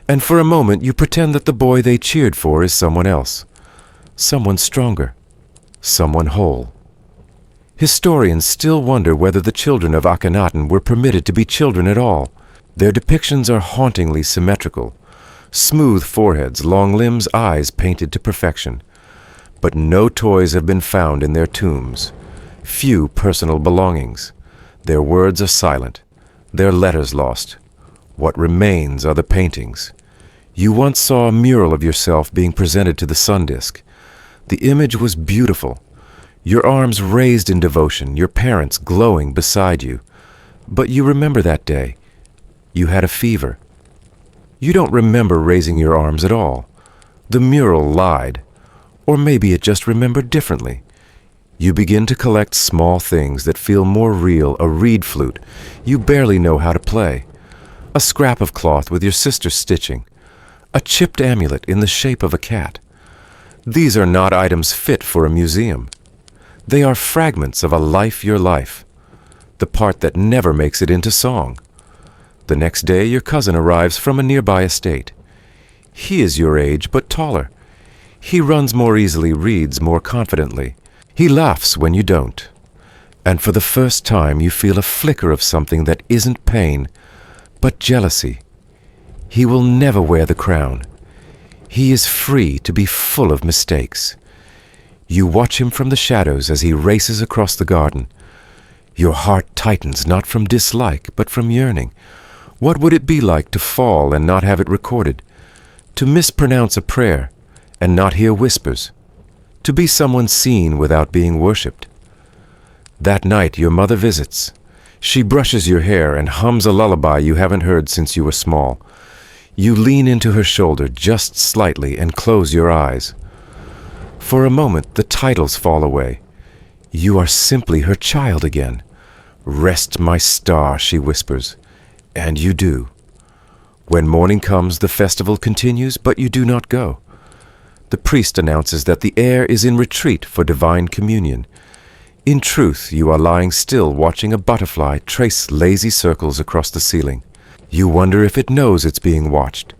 Speaker 1: and for a moment you pretend that the boy they cheered for is someone else, someone stronger, someone whole. Historians still wonder whether the children of Akhenaten were permitted to be children at all. Their depictions are hauntingly symmetrical. Smooth foreheads, long limbs, eyes painted to perfection. But no toys have been found in their tombs. Few personal belongings. Their words are silent. Their letters lost. What remains are the paintings. You once saw a mural of yourself being presented to the sun disk. The image was beautiful. Your arms raised in devotion, your parents glowing beside you. But you remember that day. You had a fever. You don't remember raising your arms at all. The mural lied. Or maybe it just remembered differently. You begin to collect small things that feel more real, a reed flute you barely know how to play, a scrap of cloth with your sister's stitching, a chipped amulet in the shape of a cat. These are not items fit for a museum. They are fragments of a life, your life, the part that never makes it into song. The next day your cousin arrives from a nearby estate. He is your age, but taller. He runs more easily, reads more confidently. He laughs when you don't. And for the first time you feel a flicker of something that isn't pain, but jealousy. He will never wear the crown. He is free to be full of mistakes. You watch him from the shadows as he races across the garden. Your heart tightens, not from dislike, but from yearning. What would it be like to fall and not have it recorded? To mispronounce a prayer and not hear whispers? To be someone seen without being worshipped? That night your mother visits. She brushes your hair and hums a lullaby you haven't heard since you were small. You lean into her shoulder just slightly and close your eyes. For a moment the titles fall away. You are simply her child again. "Rest, my star," she whispers. And you do. When morning comes, the festival continues, but you do not go. The priest announces that the heir is in retreat for divine communion. In truth, you are lying still watching a butterfly trace lazy circles across the ceiling. You wonder if it knows it's being watched.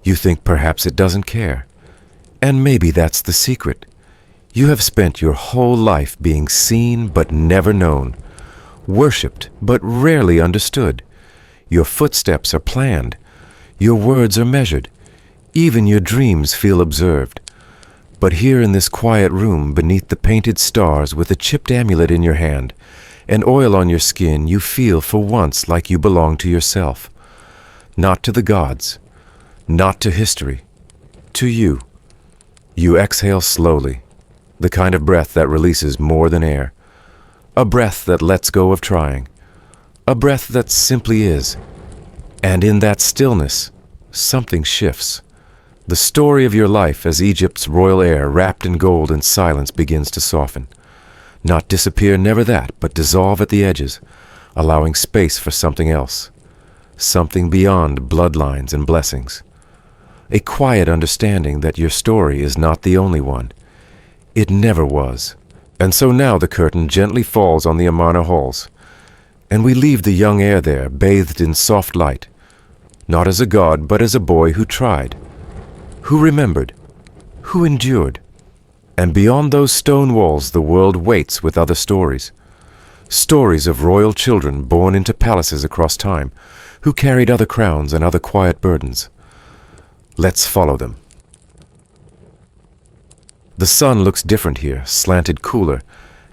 Speaker 1: You think perhaps it doesn't care. And maybe that's the secret. You have spent your whole life being seen but never known, worshipped but rarely understood. Your footsteps are planned. Your words are measured. Even your dreams feel observed. But here in this quiet room, beneath the painted stars, with a chipped amulet in your hand, and oil on your skin, you feel for once like you belong to yourself. Not to the gods, not to history, to you. You exhale slowly, the kind of breath that releases more than air. A breath that lets go of trying. A breath that simply is. And in that stillness, something shifts. The story of your life as Egypt's royal heir, wrapped in gold and silence, begins to soften. Not disappear, never that, but dissolve at the edges, allowing space for something else. Something beyond bloodlines and blessings. A quiet understanding that your story is not the only one. It never was. And so now the curtain gently falls on the Amarna halls, and we leave the young heir there, bathed in soft light, not as a god, but as a boy who tried, who remembered, who endured. And beyond those stone walls the world waits with other stories. Stories of royal children born into palaces across time, who carried other crowns and other quiet burdens. Let's follow them. The sun looks different here, slanted cooler,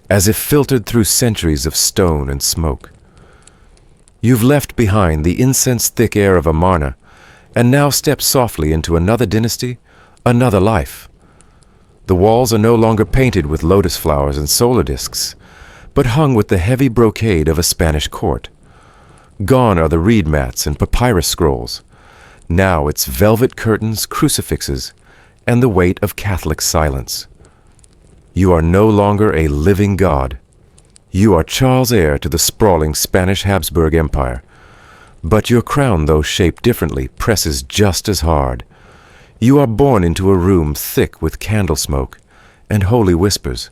Speaker 1: as if filtered through centuries of stone and smoke. You've left behind the incense-thick air of Amarna, and now step softly into another dynasty, another life. The walls are no longer painted with lotus flowers and solar discs, but hung with the heavy brocade of a Spanish court. Gone are the reed mats and papyrus scrolls. Now it's velvet curtains, crucifixes, and the weight of Catholic silence. You are no longer a living god. You are Charles heir to the sprawling Spanish Habsburg Empire. But your crown, though shaped differently, presses just as hard. You are born into a room thick with candle smoke and holy whispers.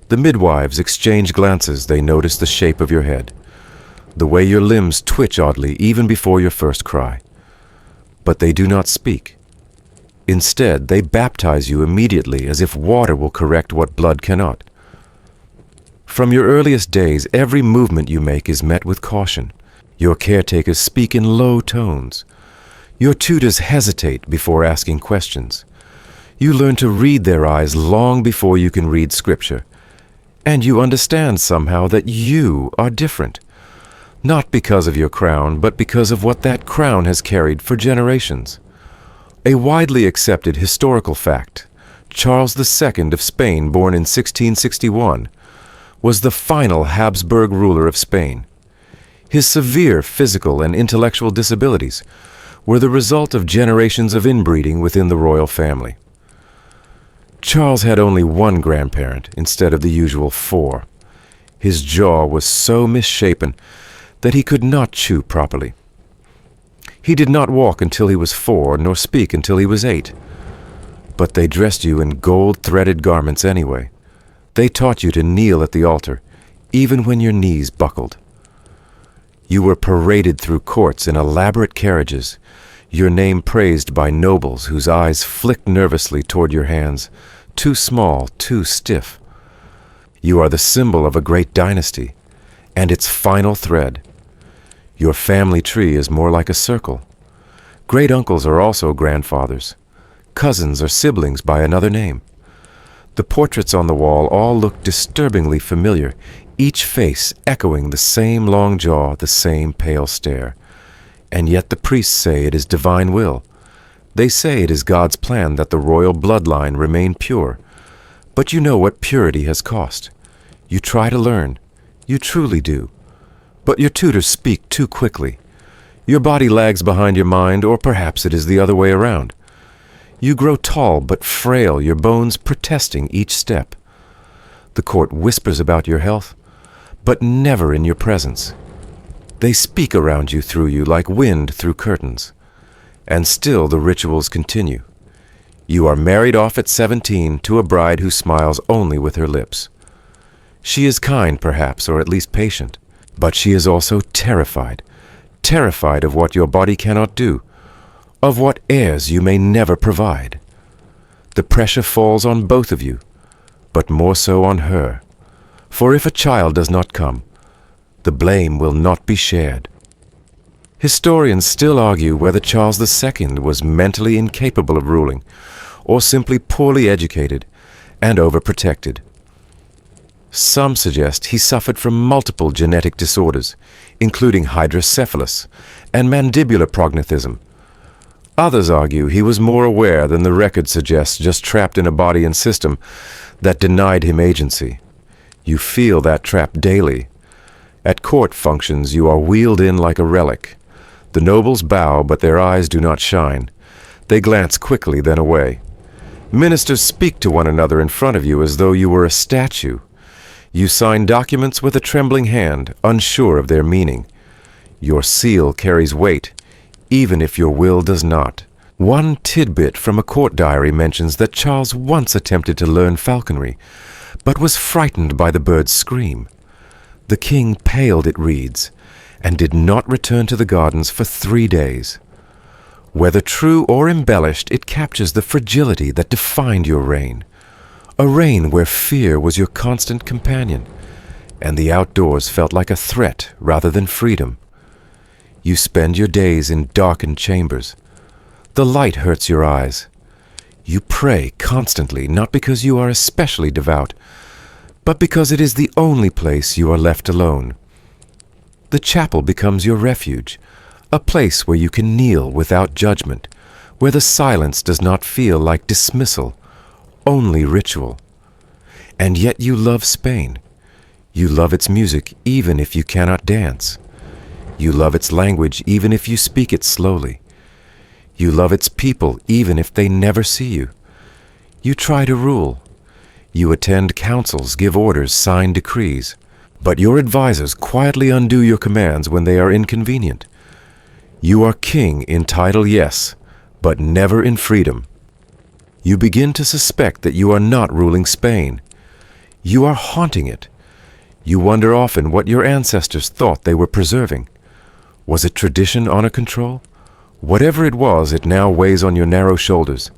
Speaker 1: The midwives exchange glances. They notice the shape of your head, the way your limbs twitch oddly even before your first cry. But they do not speak. Instead, they baptize you immediately, as if water will correct what blood cannot. From your earliest days, every movement you make is met with caution. Your caretakers speak in low tones. Your tutors hesitate before asking questions. You learn to read their eyes long before you can read scripture. And you understand somehow that you are different. Not because of your crown, but because of what that crown has carried for generations. A widely accepted historical fact, Charles II of Spain, born in 1661, was the final Habsburg ruler of Spain. His severe physical and intellectual disabilities were the result of generations of inbreeding within the royal family. Charles had only one grandparent instead of the usual four. His jaw was so misshapen that he could not chew properly. He did not walk until he was 4, nor speak until he was 8. But they dressed you in gold-threaded garments anyway. They taught you to kneel at the altar, even when your knees buckled. You were paraded through courts in elaborate carriages, your name praised by nobles whose eyes flicked nervously toward your hands, too small, too stiff. You are the symbol of a great dynasty, and its final thread. Your family tree is more like a circle. Great uncles are also grandfathers. Cousins are siblings by another name. The portraits on the wall all look disturbingly familiar, each face echoing the same long jaw, the same pale stare. And yet the priests say it is divine will. They say it is God's plan that the royal bloodline remain pure. But you know what purity has cost. You try to learn. You truly do. But your tutors speak too quickly. Your body lags behind your mind, or perhaps it is the other way around. You grow tall but frail, your bones protesting each step. The court whispers about your health, but never in your presence. They speak around you, through you, like wind through curtains. And still the rituals continue. You are married off at 17 to a bride who smiles only with her lips. She is kind, perhaps, or at least patient. But she is also terrified, terrified of what your body cannot do, of what heirs you may never provide. The pressure falls on both of you, but more so on her. For if a child does not come, the blame will not be shared. Historians still argue whether Charles II was mentally incapable of ruling, or simply poorly educated and overprotected. Some suggest he suffered from multiple genetic disorders, including hydrocephalus and mandibular prognathism. Others argue he was more aware than the record suggests, just trapped in a body and system that denied him agency. You feel that trap daily. At court functions, you are wheeled in like a relic. The nobles bow, but their eyes do not shine. They glance quickly, then away. Ministers speak to one another in front of you as though you were a statue. You sign documents with a trembling hand, unsure of their meaning. Your seal carries weight, even if your will does not. One tidbit from a court diary mentions that Charles once attempted to learn falconry, but was frightened by the bird's scream. The king paled, it reads, and did not return to the gardens for 3 days. Whether true or embellished, it captures the fragility that defined your reign. A reign where fear was your constant companion, and the outdoors felt like a threat rather than freedom. You spend your days in darkened chambers. The light hurts your eyes. You pray constantly, not because you are especially devout, but because it is the only place you are left alone. The chapel becomes your refuge, a place where you can kneel without judgment, where the silence does not feel like dismissal, only ritual. And yet you love Spain. You love its music even if you cannot dance. You love its language even if you speak it slowly. You love its people even if they never see you. You try to rule. You attend councils, give orders, sign decrees. But your advisors quietly undo your commands when they are inconvenient. You are king in title, yes, but never in freedom. You begin to suspect that you are not ruling Spain. You are haunting it. You wonder often what your ancestors thought they were preserving. Was it tradition, honor, control? Whatever it was, it now weighs on your narrow shoulders,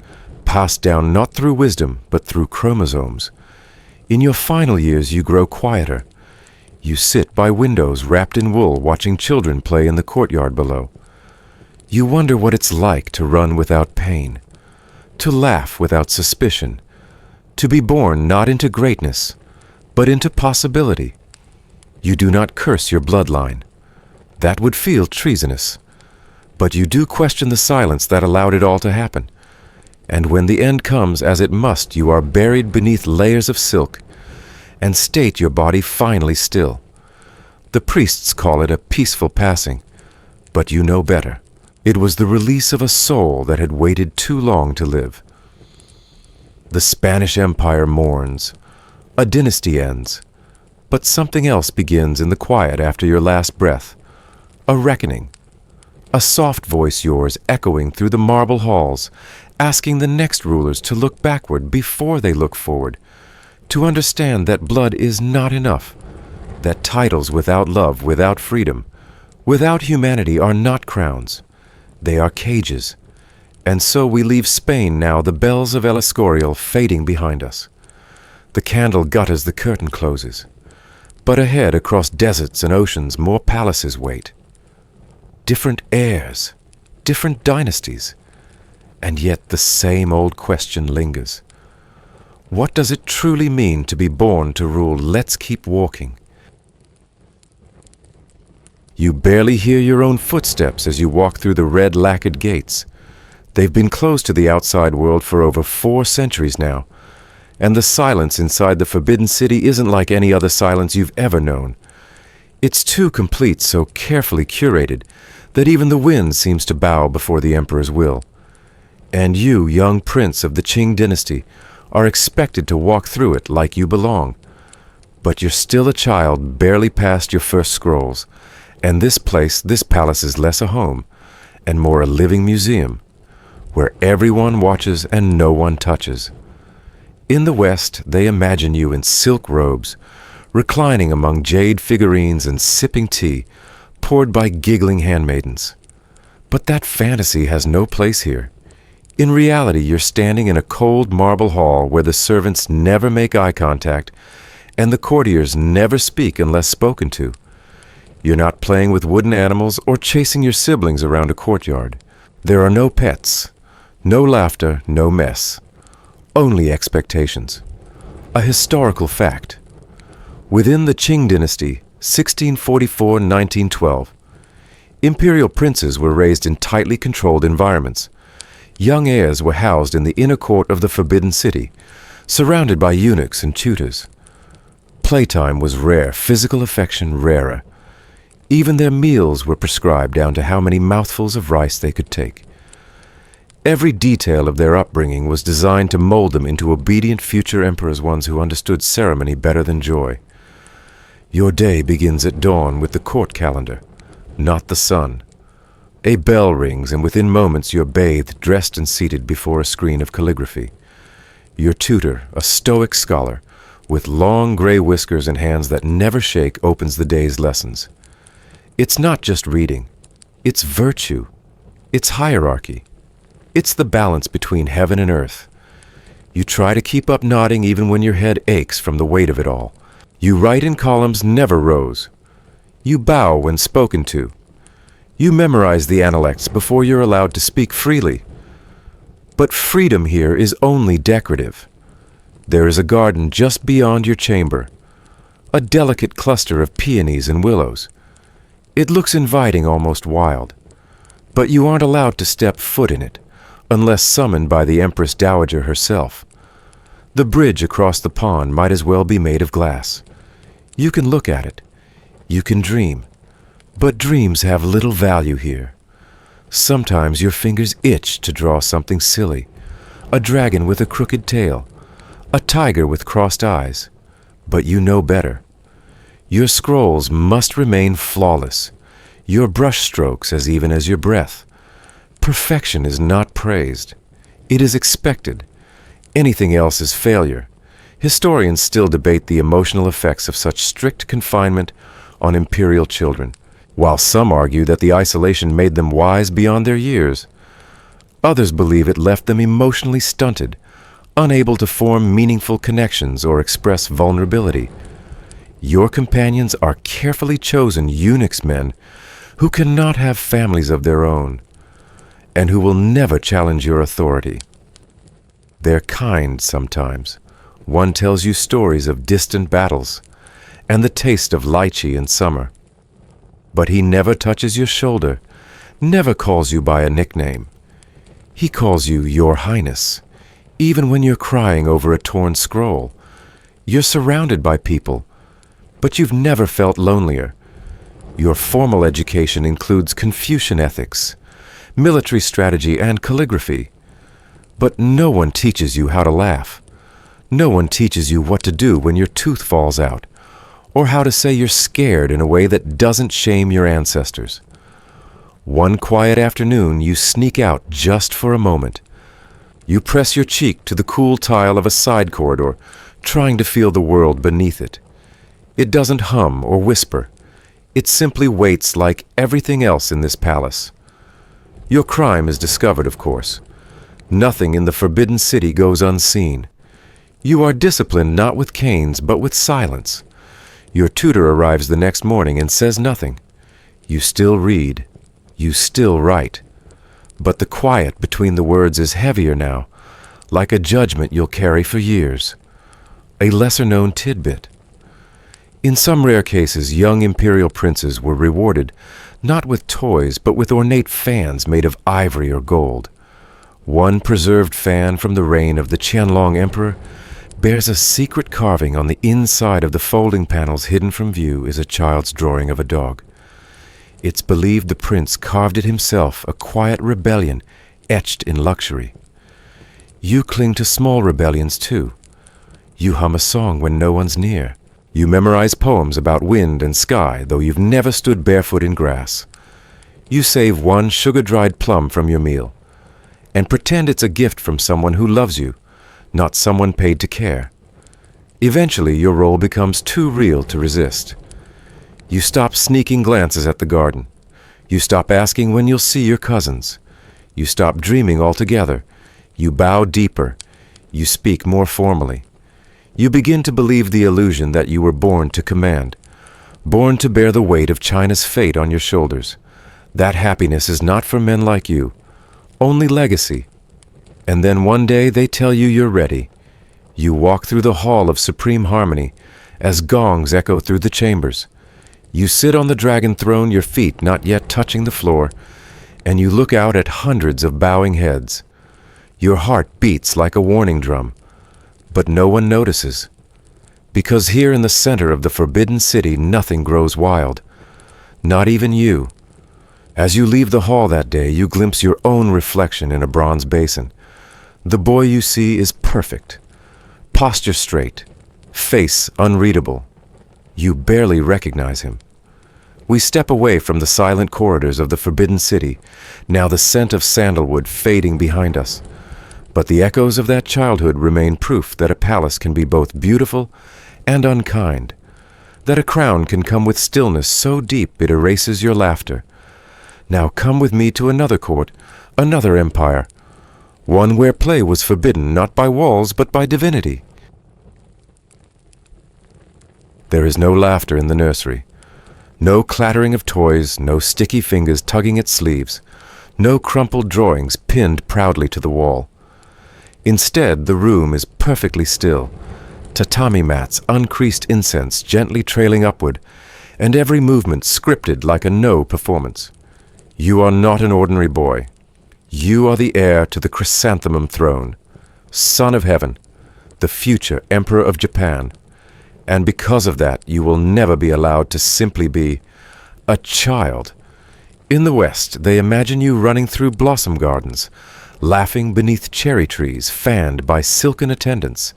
Speaker 1: passed down not through wisdom, but through chromosomes. In your final years, you grow quieter. You sit by windows wrapped in wool, watching children play in the courtyard below. You wonder what it's like to run without pain, to laugh without suspicion, to be born not into greatness, but into possibility. You do not curse your bloodline. That would feel treasonous. But you do question the silence that allowed it all to happen. And when the end comes, as it must, you are buried beneath layers of silk, and state your body finally still. The priests call it a peaceful passing, but you know better. It was the release of a soul that had waited too long to live. The Spanish Empire mourns. A dynasty ends. But something else begins in the quiet after your last breath. A reckoning. A soft voice yours echoing through the marble halls, asking the next rulers to look backward before they look forward, to understand that blood is not enough, that titles without love, without freedom, without humanity are not crowns. They are cages. And so we leave Spain now, the bells of El Escorial fading behind us. The candle gutters, the curtain closes. But ahead, across deserts and oceans, more palaces wait. Different heirs, different dynasties, and yet the same old question lingers. What does it truly mean to be born to rule? Let's keep walking. You barely hear your own footsteps as you walk through the red lacquered gates. They've been closed to the outside world for over 4 centuries now, and the silence inside the Forbidden City isn't like any other silence you've ever known. It's too complete, so carefully curated, that even the wind seems to bow before the emperor's will. And you, young prince of the Qing dynasty, are expected to walk through it like you belong. But you're still a child, barely past your first scrolls, and this palace is less a home, and more a living museum, where everyone watches and no one touches. In the West, they imagine you in silk robes, reclining among jade figurines and sipping tea, poured by giggling handmaidens. But that fantasy has no place here. In reality, you're standing in a cold marble hall where the servants never make eye contact, and the courtiers never speak unless spoken to. You're not playing with wooden animals or chasing your siblings around a courtyard. There are no pets, no laughter, no mess. only expectations. A historical fact. Within the Qing dynasty, 1644-1912, imperial princes were raised in tightly controlled environments. Young heirs were housed in the inner court of the Forbidden City, surrounded by eunuchs and tutors. Playtime was rare, physical affection rarer. Even their meals were prescribed down to how many mouthfuls of rice they could take. Every detail of their upbringing was designed to mold them into obedient future emperors, ones who understood ceremony better than joy. Your day begins at dawn with the court calendar, not the sun. A bell rings, and within moments you're bathed, dressed, and seated before a screen of calligraphy. Your tutor, a stoic scholar, with long gray whiskers and hands that never shake, opens the day's lessons. It's not just reading. It's virtue. It's hierarchy. It's the balance between heaven and earth. You try to keep up nodding even when your head aches from the weight of it all. You write in columns never rose. You bow when spoken to. You memorize the analects before you're allowed to speak freely. But freedom here is only decorative. There is a garden just beyond your chamber, a delicate cluster of peonies and willows. It looks inviting, almost wild. But you aren't allowed to step foot in it, unless summoned by the Empress Dowager herself. The bridge across the pond might as well be made of glass. You can look at it. You can dream. But dreams have little value here. Sometimes your fingers itch to draw something silly. A dragon with a crooked tail. A tiger with crossed eyes. But you know better. Your scrolls must remain flawless. Your brush strokes as even as your breath. Perfection is not praised. It is expected. Anything else is failure. Historians still debate the emotional effects of such strict confinement on imperial children, while some argue that the isolation made them wise beyond their years. Others believe it left them emotionally stunted, unable to form meaningful connections or express vulnerability. Your companions are carefully chosen eunuchs men who cannot have families of their own, and who will never challenge your authority. They're kind sometimes. One tells you stories of distant battles and the taste of lychee in summer. But he never touches your shoulder, never calls you by a nickname. He calls you Your Highness, even when you're crying over a torn scroll. You're surrounded by people, but you've never felt lonelier. Your formal education includes Confucian ethics, military strategy, and calligraphy. But no one teaches you how to laugh. No one teaches you what to do when your tooth falls out, or how to say you're scared in a way that doesn't shame your ancestors. One quiet afternoon, you sneak out just for a moment. You press your cheek to the cool tile of a side corridor, trying to feel the world beneath it. It doesn't hum or whisper. It simply waits like everything else in this palace. Your crime is discovered, of course. Nothing in the Forbidden City goes unseen. You are disciplined not with canes, but with silence. Your tutor arrives the next morning and says nothing. You still read. You still write. But the quiet between the words is heavier now, like a judgment you'll carry for years. A lesser-known tidbit. In some rare cases, young imperial princes were rewarded not with toys, but with ornate fans made of ivory or gold. One preserved fan from the reign of the Qianlong Emperor bears a secret carving on the inside of the folding panels. Hidden from view is a child's drawing of a dog. It's believed the prince carved it himself, a quiet rebellion etched in luxury. You cling to small rebellions too. You hum a song when no one's near. You memorize poems about wind and sky, though you've never stood barefoot in grass. You save one sugar-dried plum from your meal, and pretend it's a gift from someone who loves you, not someone paid to care. Eventually, your role becomes too real to resist. You stop sneaking glances at the garden. You stop asking when you'll see your cousins. You stop dreaming altogether. You bow deeper. You speak more formally. You begin to believe the illusion that you were born to command, born to bear the weight of China's fate on your shoulders. That happiness is not for men like you. Only legacy. And then one day they tell you you're ready. You walk through the hall of supreme harmony as gongs echo through the chambers. You sit on the dragon throne, your feet not yet touching the floor, and you look out at hundreds of bowing heads. Your heart beats like a warning drum, but no one notices. Because here in the center of the forbidden city, nothing grows wild. Not even you. As you leave the hall that day, you glimpse your own reflection in a bronze basin. The boy you see is perfect. Posture straight. Face unreadable. You barely recognize him. We step away from the silent corridors of the forbidden city, now the scent of sandalwood fading behind us. But the echoes of that childhood remain proof that a palace can be both beautiful and unkind, that a crown can come with stillness so deep it erases your laughter. Now come with me to another court, another empire, one where play was forbidden not by walls but by divinity. There is no laughter in the nursery, no clattering of toys, no sticky fingers tugging at sleeves, no crumpled drawings pinned proudly to the wall. Instead, the room is perfectly still, tatami mats, uncreased incense gently trailing upward, and every movement scripted like a no performance. You are not an ordinary boy. You are the heir to the chrysanthemum throne, son of heaven, the future emperor of Japan. And because of that, you will never be allowed to simply be a child. In the West, they imagine you running through blossom gardens, laughing beneath cherry trees fanned by silken attendants,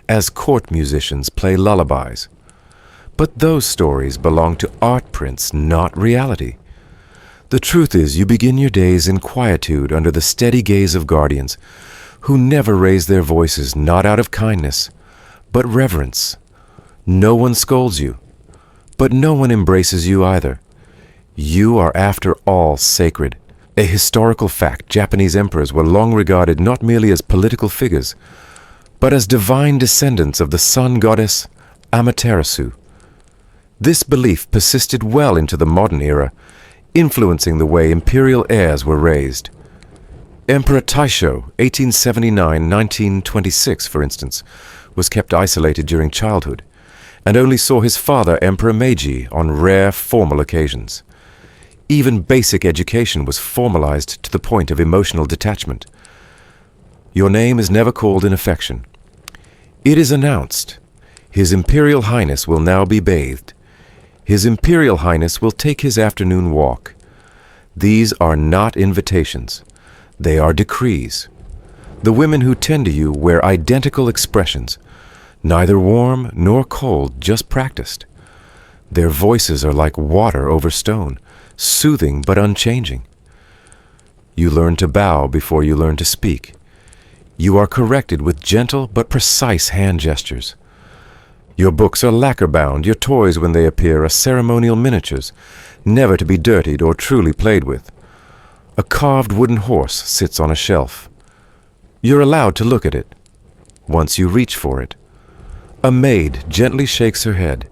Speaker 1: as court musicians play lullabies. But those stories belong to art prints, not reality. The truth is, you begin your days in quietude under the steady gaze of guardians, who never raise their voices not out of kindness, but reverence. No one scolds you, but no one embraces you either. You are after all sacred. A historical fact, Japanese emperors were long regarded not merely as political figures, but as divine descendants of the sun goddess Amaterasu. This belief persisted well into the modern era, influencing the way imperial heirs were raised. Emperor Taisho, 1879-1926, for instance, was kept isolated during childhood, and only saw his father, Emperor Meiji, on rare formal occasions. Even basic education was formalized to the point of emotional detachment. Your name is never called in affection. It is announced. His Imperial Highness will now be bathed. His Imperial Highness will take his afternoon walk. These are not invitations. They are decrees. The women who tend to you wear identical expressions, neither warm nor cold, just practiced. Their voices are like water over stone, soothing but unchanging. You learn to bow before you learn to speak. You are corrected with gentle but precise hand gestures. Your books are lacquer-bound, your toys when they appear are ceremonial miniatures, never to be dirtied or truly played with. A carved wooden horse sits on a shelf. You're allowed to look at it, once you reach for it. A maid gently shakes her head.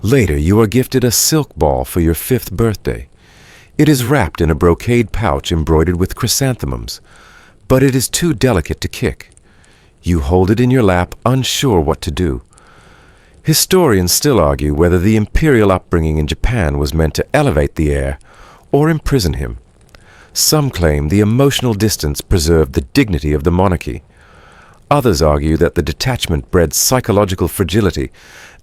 Speaker 1: Later, you are gifted a silk ball for your 5th birthday. It is wrapped in a brocade pouch embroidered with chrysanthemums, but it is too delicate to kick. You hold it in your lap, unsure what to do. Historians still argue whether the imperial upbringing in Japan was meant to elevate the heir or imprison him. Some claim the emotional distance preserved the dignity of the monarchy. Others argue that the detachment bred psychological fragility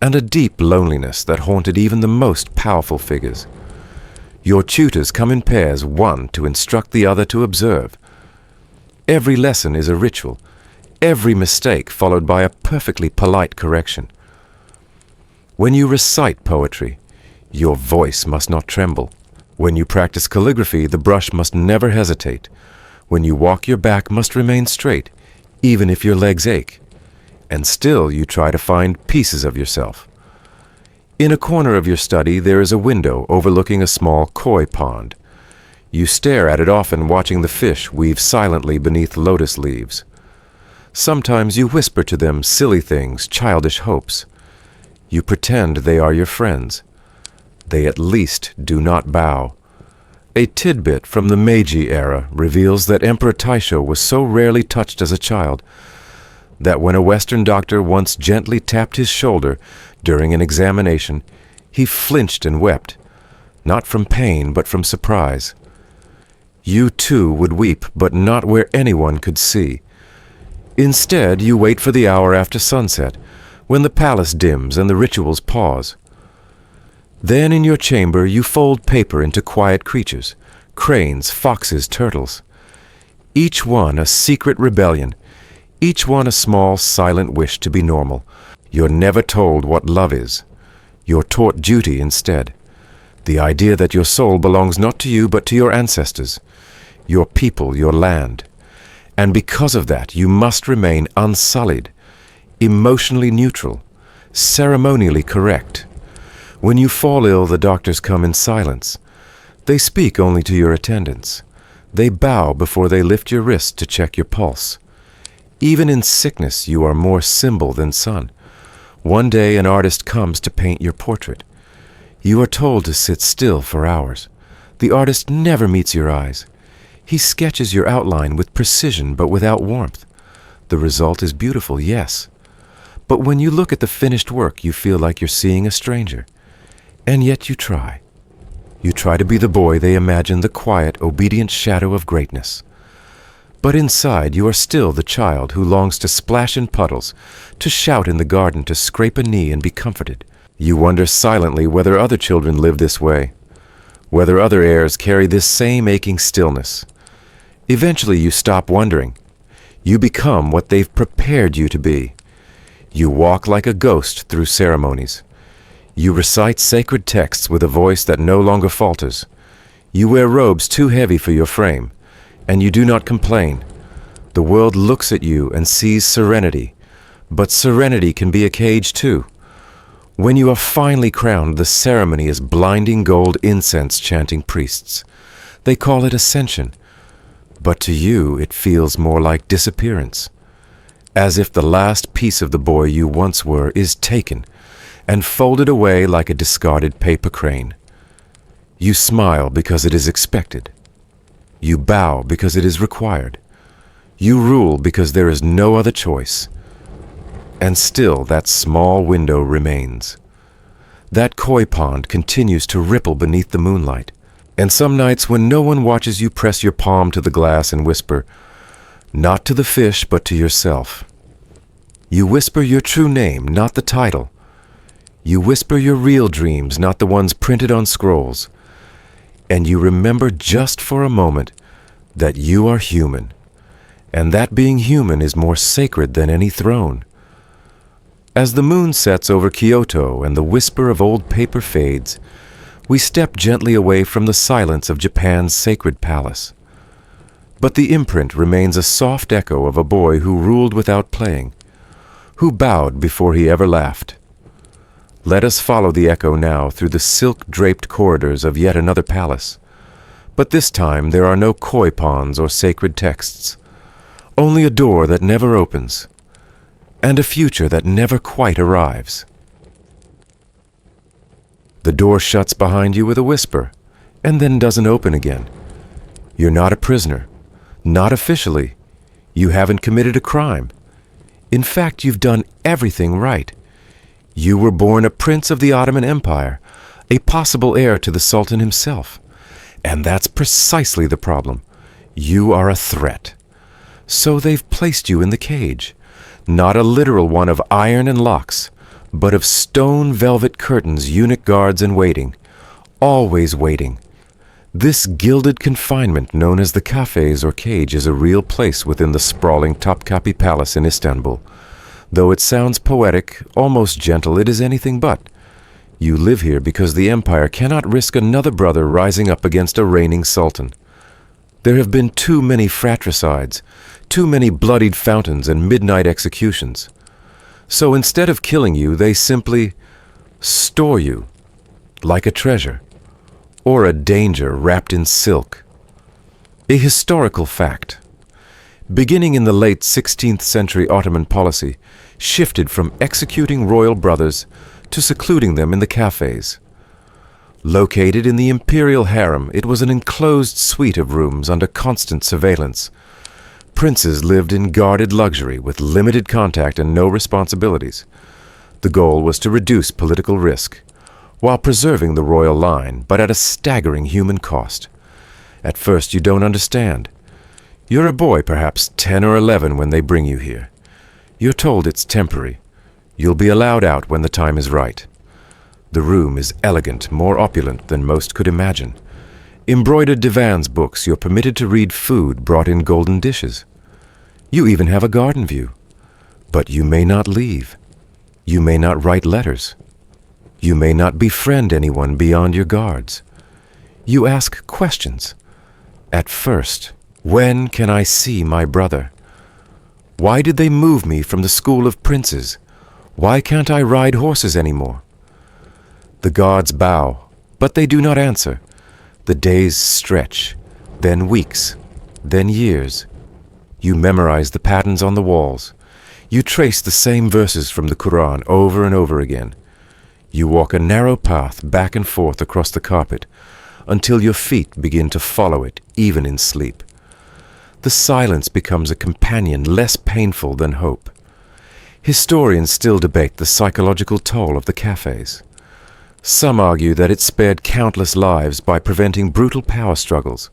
Speaker 1: and a deep loneliness that haunted even the most powerful figures. Your tutors come in pairs, one to instruct the other to observe. Every lesson is a ritual, every mistake followed by a perfectly polite correction. When you recite poetry, your voice must not tremble. When you practice calligraphy, the brush must never hesitate. When you walk, your back must remain straight, even if your legs ache. And still you try to find pieces of yourself. In a corner of your study, there is a window overlooking a small koi pond. You stare at it often, watching the fish weave silently beneath lotus leaves. Sometimes you whisper to them silly things, childish hopes. You pretend they are your friends. They at least do not bow. A tidbit from the Meiji era reveals that Emperor Taisho was so rarely touched as a child that when a Western doctor once gently tapped his shoulder during an examination, he flinched and wept, not from pain but from surprise. You too would weep, but not where anyone could see. Instead, you wait for the hour after sunset, when the palace dims and the rituals pause. Then in your chamber you fold paper into quiet creatures, cranes, foxes, turtles. Each one a secret rebellion, each one a small, silent wish to be normal. You're never told what love is. You're taught duty instead. The idea that your soul belongs not to you but to your ancestors, your people, your land. And because of that, you must remain unsullied, emotionally neutral, ceremonially correct. When you fall ill, the doctors come in silence. They speak only to your attendants. They bow before they lift your wrist to check your pulse. Even in sickness, you are more symbol than sun. One day an artist comes to paint your portrait. You are told to sit still for hours. The artist never meets your eyes. He sketches your outline with precision but without warmth. The result is beautiful, yes. But when you look at the finished work, you feel like you're seeing a stranger. And yet you try. You try to be the boy they imagine, the quiet, obedient shadow of greatness. But inside you are still the child who longs to splash in puddles, to shout in the garden, to scrape a knee and be comforted. You wonder silently whether other children live this way, whether other heirs carry this same aching stillness. Eventually you stop wondering. You become what they've prepared you to be. You walk like a ghost through ceremonies. You recite sacred texts with a voice that no longer falters. You wear robes too heavy for your frame, and you do not complain. The world looks at you and sees serenity, but serenity can be a cage too. When you are finally crowned, the ceremony is blinding gold incense chanting priests. They call it ascension, but to you it feels more like disappearance, as if the last piece of the boy you once were is taken and folded away like a discarded paper crane. You smile because it is expected. You bow because it is required. You rule because there is no other choice. And still that small window remains. That koi pond continues to ripple beneath the moonlight. And some nights when no one watches you press your palm to the glass and whisper, not to the fish but to yourself. You whisper your true name, not the title. You whisper your real dreams, not the ones printed on scrolls. And you remember just for a moment that you are human, and that being human is more sacred than any throne. As the moon sets over Kyoto and the whisper of old paper fades, we step gently away from the silence of Japan's sacred palace. But the imprint remains a soft echo of a boy who ruled without playing, who bowed before he ever laughed. Let us follow the echo now through the silk-draped corridors of yet another palace. But this time there are no koi ponds or sacred texts, only a door that never opens, and a future that never quite arrives. The door shuts behind you with a whisper, and then doesn't open again. You're not a prisoner, not officially. You haven't committed a crime. In fact, you've done everything right. You were born a prince of the Ottoman Empire, a possible heir to the Sultan himself. And that's precisely the problem. You are a threat. So they've placed you in the cage, not a literal one of iron and locks, but of stone velvet curtains, eunuch guards in waiting, always waiting. This gilded confinement known as the cafes or cage is a real place within the sprawling Topkapi Palace in Istanbul. Though it sounds poetic, almost gentle, it is anything but. You live here because the empire cannot risk another brother rising up against a reigning sultan. There have been too many fratricides, too many bloodied fountains and midnight executions. So instead of killing you, they simply store you like a treasure or a danger wrapped in silk. A historical fact. Beginning in the late 16th century, Ottoman policy shifted from executing royal brothers to secluding them in the cafes. Located in the imperial harem, it was an enclosed suite of rooms under constant surveillance. Princes lived in guarded luxury with limited contact and no responsibilities. The goal was to reduce political risk, while preserving the royal line, but at a staggering human cost. At first you don't understand. You're a boy, perhaps 10 or 11 when they bring you here. You're told it's temporary. You'll be allowed out when the time is right. The room is elegant, more opulent than most could imagine. Embroidered divans books, you're permitted to read food brought in golden dishes. You even have a garden view. But you may not leave. You may not write letters. You may not befriend anyone beyond your guards. You ask questions. At first, when can I see my brother? Why did they move me from the school of princes? Why can't I ride horses anymore? The gods bow, but they do not answer. The days stretch, then weeks, then years. You memorize the patterns on the walls. You trace the same verses from the Quran over and over again. You walk a narrow path back and forth across the carpet until your feet begin to follow it, even in sleep. The silence becomes a companion less painful than hope. Historians still debate the psychological toll of the cafes. Some argue that it spared countless lives by preventing brutal power struggles.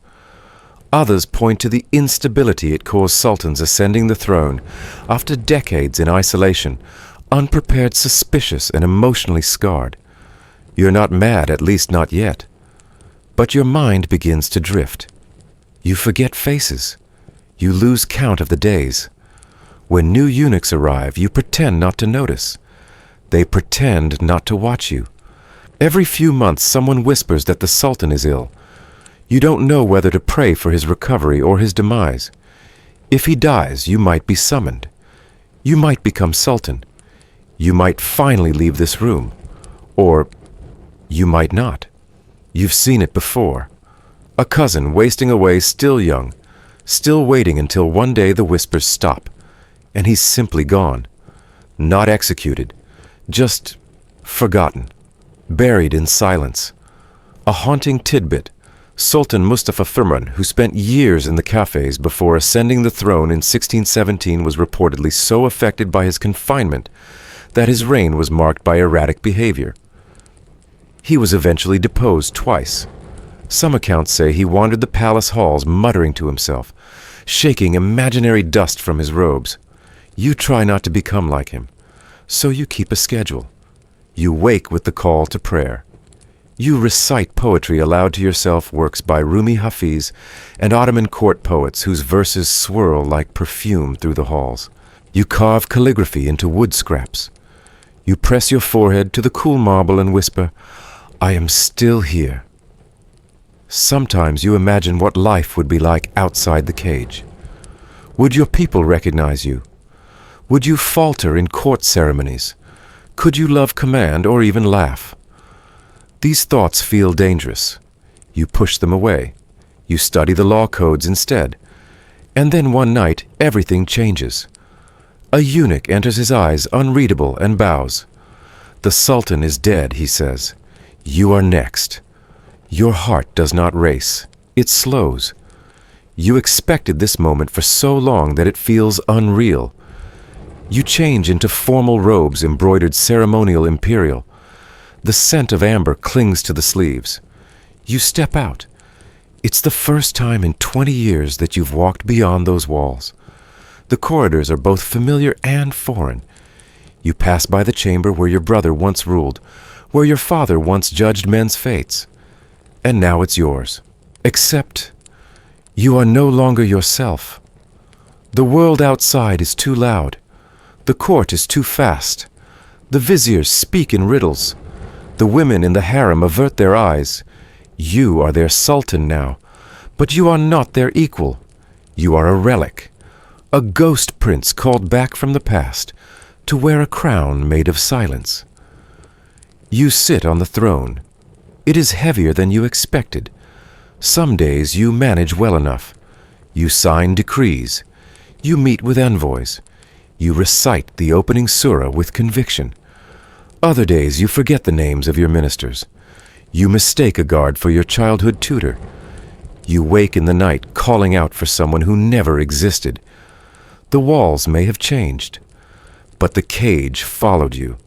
Speaker 1: Others point to the instability it caused sultans ascending the throne after decades in isolation, unprepared, suspicious, and emotionally scarred. You're not mad, at least not yet. But your mind begins to drift. You forget faces. You lose count of the days. When new eunuchs arrive, you pretend not to notice. They pretend not to watch you. Every few months, someone whispers that the Sultan is ill. You don't know whether to pray for his recovery or his demise. If he dies, you might be summoned. You might become Sultan. You might finally leave this room. Or you might not. You've seen it before. A cousin wasting away still young, still waiting until one day the whispers stop, and he's simply gone. Not executed, just forgotten. Buried in silence. A haunting tidbit, Sultan Mustafa Thurman, who spent years in the cafes before ascending the throne in 1617, was reportedly so affected by his confinement that his reign was marked by erratic behavior. He was eventually deposed twice. Some accounts say he wandered the palace halls muttering to himself, shaking imaginary dust from his robes. You try not to become like him, so you keep a schedule. You wake with the call to prayer. You recite poetry aloud to yourself, works by Rumi Hafiz and Ottoman court poets whose verses swirl like perfume through the halls. You carve calligraphy into wood scraps. You press your forehead to the cool marble and whisper, "I am still here." Sometimes you imagine what life would be like outside the cage. Would your people recognize you? Would you falter in court ceremonies? Could you love command or even laugh? These thoughts feel dangerous. You push them away. You study the law codes instead. And then one night, everything changes. A eunuch enters his eyes unreadable and bows. "The Sultan is dead," he says. "You are next." Your heart does not race. It slows. You expected this moment for so long that it feels unreal. You change into formal robes embroidered ceremonial imperial. The scent of amber clings to the sleeves. You step out. It's the first time in 20 years that you've walked beyond those walls. The corridors are both familiar and foreign. You pass by the chamber where your brother once ruled, where your father once judged men's fates. And now it's yours. Except you are no longer yourself. The world outside is too loud. The court is too fast. The viziers speak in riddles. The women in the harem avert their eyes. You are their sultan now, but you are not their equal. You are a relic, a ghost prince called back from the past to wear a crown made of silence. You sit on the throne. It is heavier than you expected. Some days you manage well enough. You sign decrees. You meet with envoys. You recite the opening surah with conviction. Other days you forget the names of your ministers. You mistake a guard for your childhood tutor. You wake in the night calling out for someone who never existed. The walls may have changed, but the cage followed you.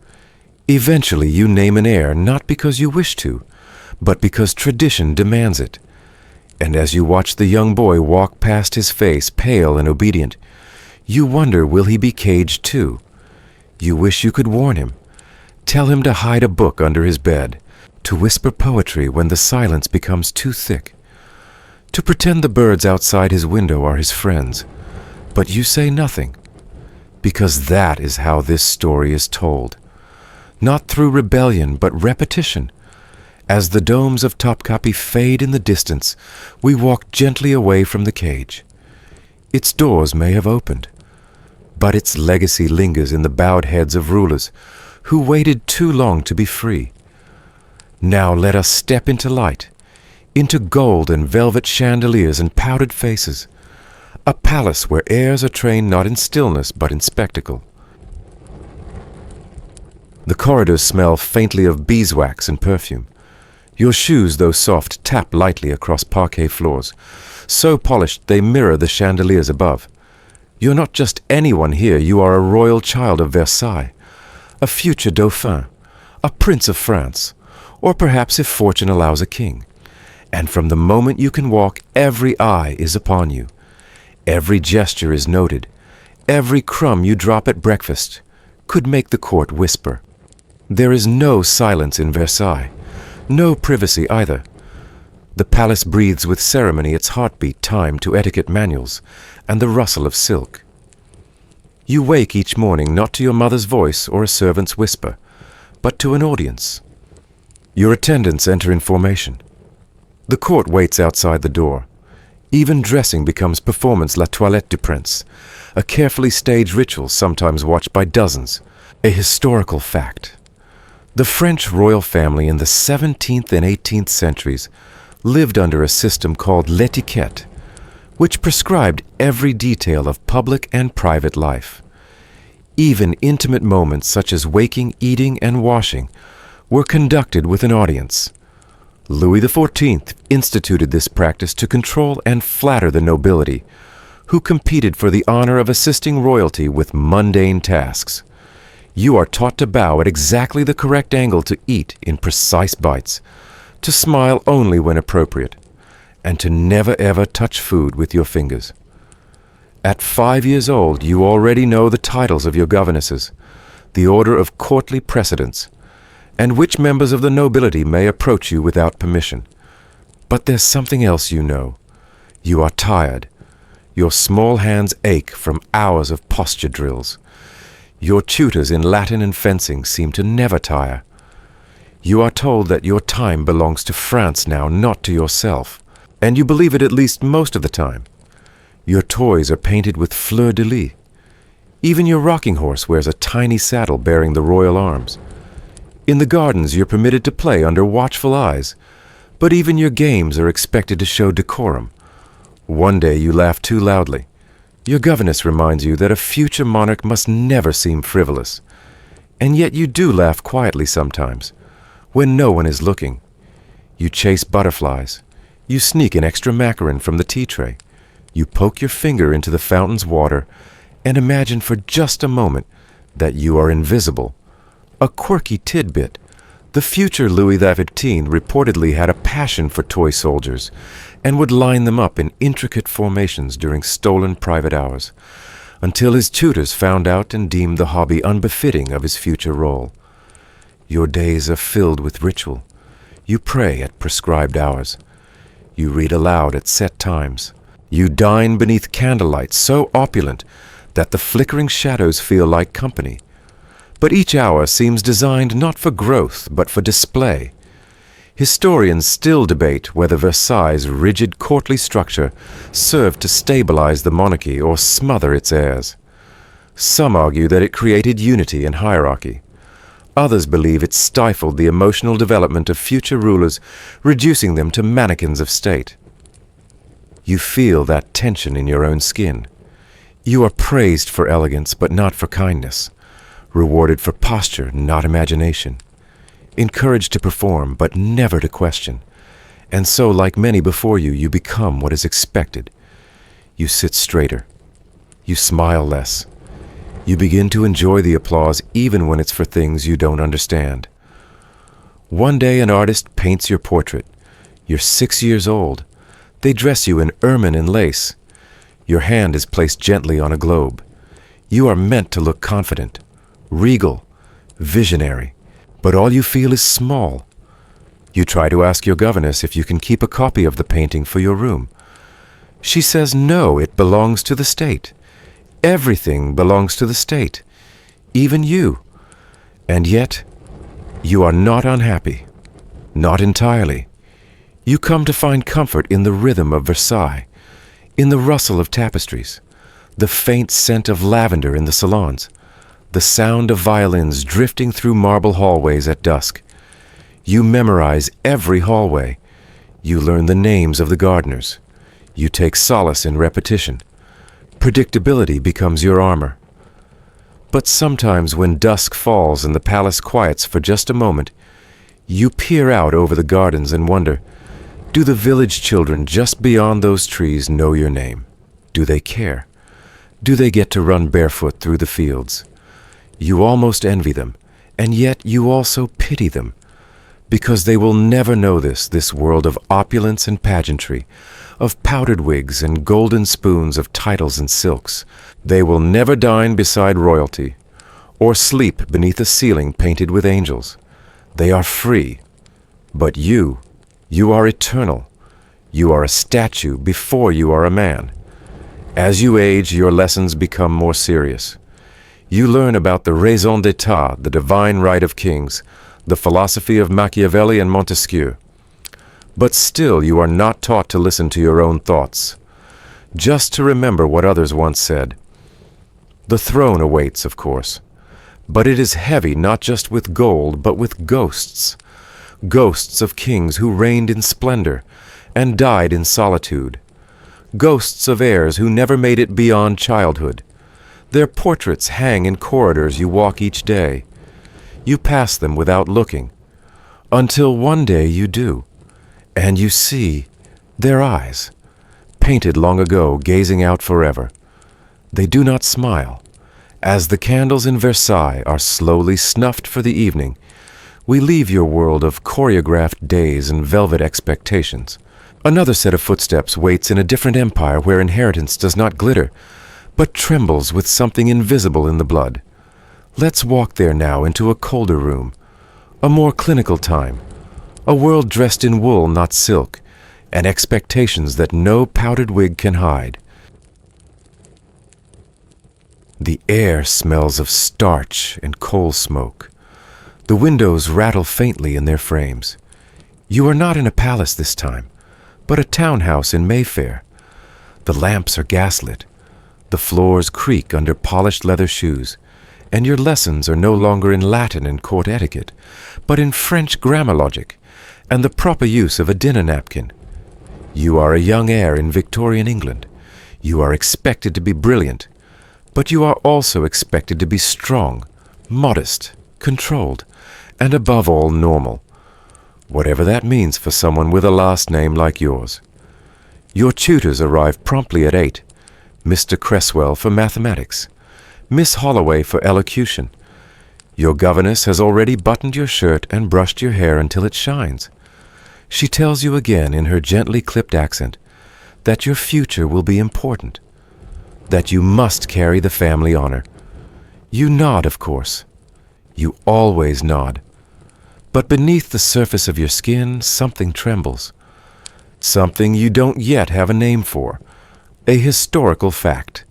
Speaker 1: Eventually you name an heir not because you wish to, but because tradition demands it. And as you watch the young boy walk past his face pale and obedient, you wonder, will he be caged too? You wish you could warn him. Tell him to hide a book under his bed, to whisper poetry when the silence becomes too thick, to pretend the birds outside his window are his friends. But you say nothing, because that is how this story is told. Not through rebellion, but repetition. As the domes of Topkapi fade in the distance, we walk gently away from the cage. Its doors may have opened, but its legacy lingers in the bowed heads of rulers who waited too long to be free. Now let us step into light, into gold and velvet chandeliers and powdered faces, a palace where heirs are trained not in stillness but in spectacle. The corridors smell faintly of beeswax and perfume. Your shoes, though soft, tap lightly across parquet floors, so polished they mirror the chandeliers above. You're not just anyone here, you are a royal child of Versailles, a future dauphin, a prince of France, or perhaps, if fortune allows, a king. And from the moment you can walk, every eye is upon you. Every gesture is noted. Every crumb you drop at breakfast could make the court whisper. There is no silence in Versailles, no privacy either. The palace breathes with ceremony its heartbeat timed to etiquette manuals and the rustle of silk. You wake each morning not to your mother's voice or a servant's whisper, but to an audience. Your attendants enter in formation. The court waits outside the door. Even dressing becomes performance la toilette du prince, a carefully staged ritual sometimes watched by dozens, a historical fact. The French royal family in the 17th and 18th centuries lived under a system called l'étiquette, which prescribed every detail of public and private life. Even intimate moments such as waking, eating, and washing were conducted with an audience. Louis XIV instituted this practice to control and flatter the nobility, who competed for the honor of assisting royalty with mundane tasks. You are taught to bow at exactly the correct angle to eat in precise bites, to smile only when appropriate, and to never ever touch food with your fingers. At 5 years old, you already know the titles of your governesses, the order of courtly precedence, and which members of the nobility may approach you without permission. But there's something else you know. You are tired. Your small hands ache from hours of posture drills. Your tutors in Latin and fencing seem to never tire. You are told that your time belongs to France now, not to yourself, and you believe it at least most of the time. Your toys are painted with fleur-de-lis. Even your rocking horse wears a tiny saddle bearing the royal arms. In the gardens you're permitted to play under watchful eyes, but even your games are expected to show decorum. One day you laugh too loudly. Your governess reminds you that a future monarch must never seem frivolous. And yet you do laugh quietly sometimes, when no one is looking. You chase butterflies. You sneak an extra macaron from the tea tray. You poke your finger into the fountain's water and imagine for just a moment that you are invisible. A quirky tidbit. The future Louis XV reportedly had a passion for toy soldiers and would line them up in intricate formations during stolen private hours, until his tutors found out and deemed the hobby unbefitting of his future role. Your days are filled with ritual. You pray at prescribed hours. You read aloud at set times. You dine beneath candlelight so opulent that the flickering shadows feel like company. But each hour seems designed not for growth, but for display. Historians still debate whether Versailles' rigid courtly structure served to stabilize the monarchy or smother its heirs. Some argue that it created unity and hierarchy. Others believe it stifled the emotional development of future rulers, reducing them to mannequins of state. You feel that tension in your own skin. You are praised for elegance, but not for kindness. Rewarded for posture, not imagination. encouraged to perform but never to question. And so, like many before you, you become what is expected. You sit straighter. You smile less. You begin to enjoy the applause even when it's for things you don't understand. One day an artist paints your portrait. You're 6 years old. They dress you in ermine and lace. Your hand is placed gently on a globe. You are meant to look confident, regal, visionary, but all you feel is small. You try to ask your governess if you can keep a copy of the painting for your room. She says no, it belongs to the state. Everything belongs to the state, even you. And yet, you are not unhappy, not entirely. You come to find comfort in the rhythm of Versailles, in the rustle of tapestries, the faint scent of lavender in the salons, the sound of violins drifting through marble hallways at dusk. You memorize every hallway. You learn the names of the gardeners. You take solace in repetition. Predictability becomes your armor. But sometimes when dusk falls and the palace quiets for just a moment, you peer out over the gardens and wonder, do the village children just beyond those trees know your name? Do they care? Do they get to run barefoot through the fields? You almost envy them, and yet you also pity them, because they will never know this world of opulence and pageantry, of powdered wigs and golden spoons of titles and silks. They will never dine beside royalty, or sleep beneath a ceiling painted with angels. They are free, but you are eternal. You are a statue before you are a man. As you age, your lessons become more serious. You learn about the raison d'etat, the divine right of kings, the philosophy of Machiavelli and Montesquieu. But still you are not taught to listen to your own thoughts, just to remember what others once said. The throne awaits, of course, but it is heavy not just with gold, but with ghosts. Ghosts of kings who reigned in splendor and died in solitude. Ghosts of heirs who never made it beyond childhood. Their portraits hang in corridors you walk each day. You pass them without looking, until one day you do, and you see their eyes, painted long ago, gazing out forever. They do not smile. As the candles in Versailles are slowly snuffed for the evening, we leave your world of choreographed days and velvet expectations. Another set of footsteps waits in a different empire where inheritance does not glitter, but trembles with something invisible in the blood. Let's walk there now into a colder room, a more clinical time, a world dressed in wool, not silk, and expectations that no powdered wig can hide. The air smells of starch and coal smoke. The windows rattle faintly in their frames. You are not in a palace this time, but a townhouse in Mayfair. The lamps are gaslit. The floors creak under polished leather shoes, and your lessons are no longer in Latin and court etiquette, but in French grammar logic and the proper use of a dinner napkin. You are a young heir in Victorian England. You are expected to be brilliant, but you are also expected to be strong, modest, controlled, and above all normal, whatever that means for someone with a last name like yours. Your tutors arrive promptly at 8, Mr. Cresswell for mathematics, Miss Holloway for elocution. Your governess has already buttoned your shirt and brushed your hair until it shines. She tells you again in her gently clipped accent that your future will be important, that you must carry the family honor. You nod, of course. You always nod. But beneath the surface of your skin, something trembles. Something you don't yet have a name for. A historical fact.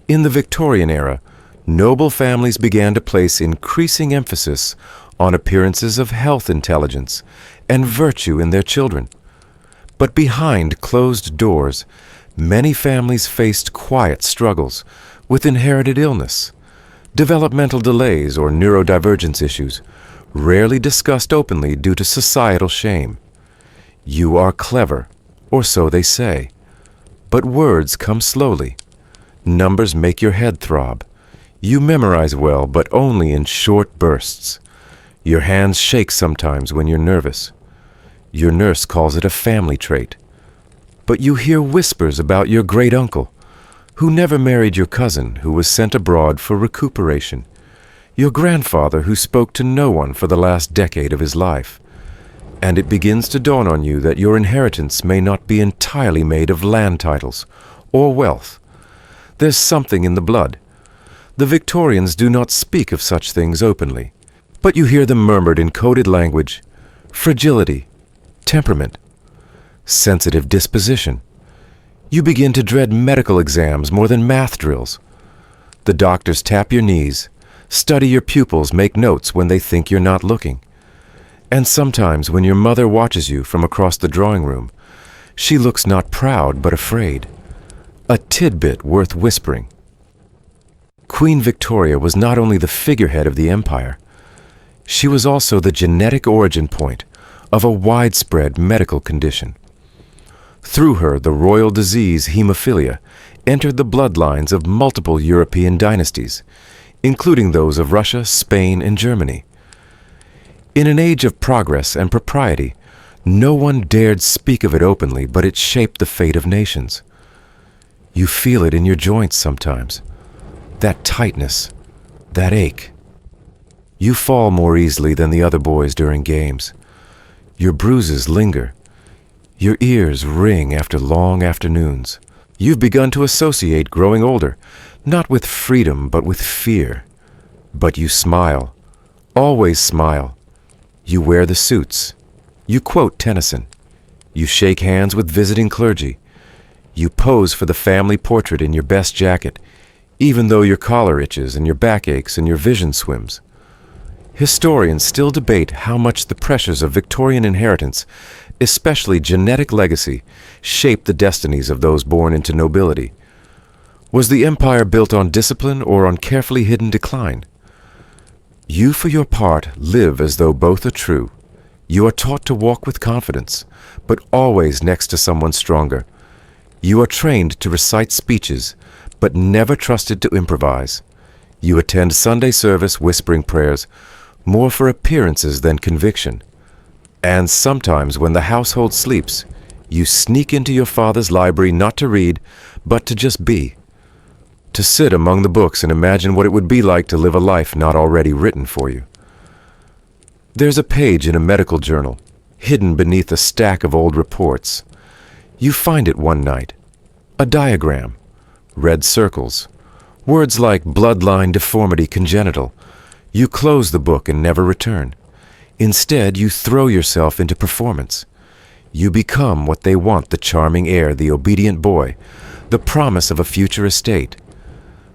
Speaker 1: In the Victorian era, noble families began to place increasing emphasis on appearances of health intelligence and virtue in their children. But behind closed doors, many families faced quiet struggles with inherited illness, developmental delays, or neurodivergence issues, rarely discussed openly due to societal shame. You are clever, or so they say. But words come slowly. Numbers make your head throb. You memorize well, but only in short bursts. Your hands shake sometimes when you're nervous. Your nurse calls it a family trait. But you hear whispers about your great-uncle, who never married your cousin who was sent abroad for recuperation, your grandfather who spoke to no one for the last decade of his life. And it begins to dawn on you that your inheritance may not be entirely made of land titles or wealth. There's something in the blood. The Victorians do not speak of such things openly, but you hear them murmured in coded language: fragility, temperament, sensitive disposition. You begin to dread medical exams more than math drills. The doctors tap your knees, study your pupils, make notes when they think you're not looking. And sometimes when your mother watches you from across the drawing room, she looks not proud but afraid. A tidbit worth whispering. Queen Victoria was not only the figurehead of the empire, she was also the genetic origin point of a widespread medical condition. Through her, the royal disease hemophilia entered the bloodlines of multiple European dynasties, including those of Russia, Spain, and Germany. In an age of progress and propriety, no one dared speak of it openly, but it shaped the fate of nations. You feel it in your joints sometimes, that tightness, that ache. You fall more easily than the other boys during games. Your bruises linger. Your ears ring after long afternoons. You've begun to associate growing older, not with freedom, but with fear. But you smile, always smile. You wear the suits. You quote Tennyson. You shake hands with visiting clergy. You pose for the family portrait in your best jacket, even though your collar itches and your back aches and your vision swims. Historians still debate how much the pressures of Victorian inheritance, especially genetic legacy, shaped the destinies of those born into nobility. Was the empire built on discipline or on carefully hidden decline? You, for your part, live as though both are true. You are taught to walk with confidence, but always next to someone stronger. You are trained to recite speeches, but never trusted to improvise. You attend Sunday service whispering prayers, more for appearances than conviction. And sometimes when the household sleeps, you sneak into your father's library not to read, but to just be. To sit among the books and imagine what it would be like to live a life not already written for you. There's a page in a medical journal, hidden beneath a stack of old reports. You find it one night. A diagram, red circles, words like bloodline deformity congenital. You close the book and never return. Instead, you throw yourself into performance. You become what they want: the charming heir, the obedient boy, the promise of a future estate.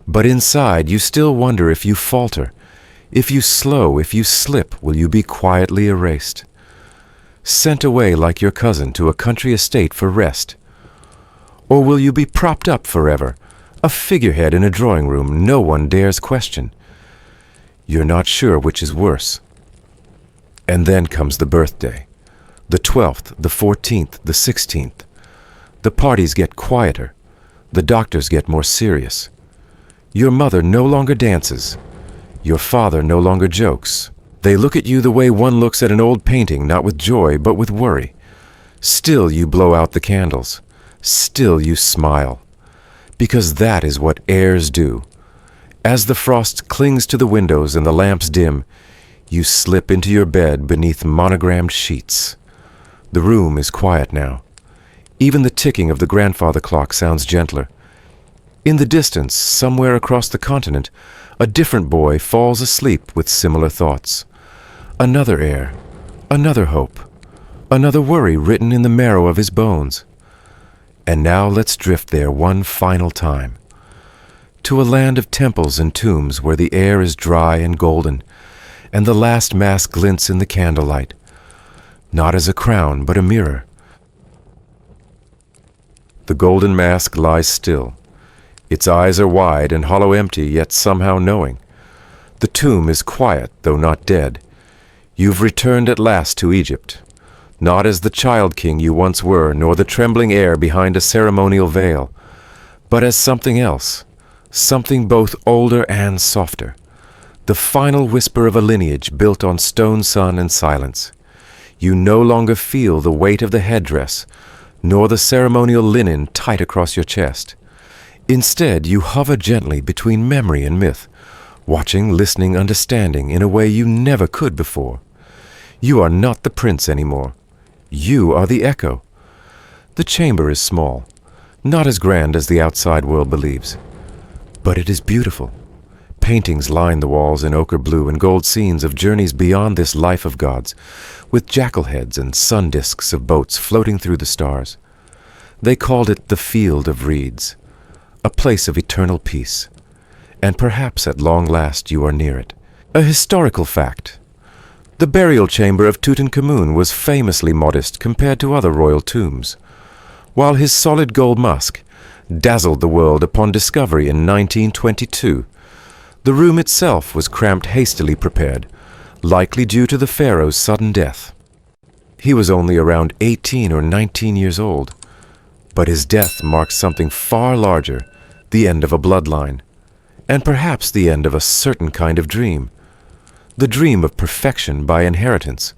Speaker 1: But inside, you still wonder if you falter, if you slow, if you slip, will you be quietly erased? Sent away like your cousin to a country estate for rest? Or will you be propped up forever, a figurehead in a drawing room no one dares question? You're not sure which is worse. And then comes the birthday. The 12th, the 14th, the 16th. The parties get quieter. The doctors get more serious. Your mother no longer dances. Your father no longer jokes. They look at you the way one looks at an old painting, not with joy, but with worry. Still you blow out the candles. Still you smile. Because that is what heirs do. As the frost clings to the windows and the lamps dim, you slip into your bed beneath monogrammed sheets. The room is quiet now. Even the ticking of the grandfather clock sounds gentler. In the distance, somewhere across the continent, a different boy falls asleep with similar thoughts. Another heir, another hope, another worry written in the marrow of his bones. And now let's drift there one final time. To a land of temples and tombs where the air is dry and golden, and the last mass glints in the candlelight, not as a crown but a mirror. The golden mask lies still. Its eyes are wide and hollow empty, yet somehow knowing. The tomb is quiet, though not dead. You've returned at last to Egypt, not as the child king you once were, nor the trembling heir behind a ceremonial veil, but as something else, something both older and softer, the final whisper of a lineage built on stone sun and silence. You no longer feel the weight of the headdress, nor the ceremonial linen tight across your chest. Instead, you hover gently between memory and myth, watching, listening, understanding in a way you never could before. You are not the prince anymore. You are the echo. The chamber is small, not as grand as the outside world believes, but it is beautiful. Paintings line the walls in ochre blue and gold scenes of journeys beyond this life of gods, with jackal heads and sun discs of boats floating through the stars. They called it the Field of Reeds, a place of eternal peace, and perhaps at long last you are near it. A historical fact. The burial chamber of Tutankhamun was famously modest compared to other royal tombs. While his solid gold musk dazzled the world upon discovery in 1922, the room itself was cramped, hastily prepared, likely due to the pharaoh's sudden death. He was only around 18 or 19 years old, but his death marked something far larger, the end of a bloodline, and perhaps the end of a certain kind of dream, the dream of perfection by inheritance,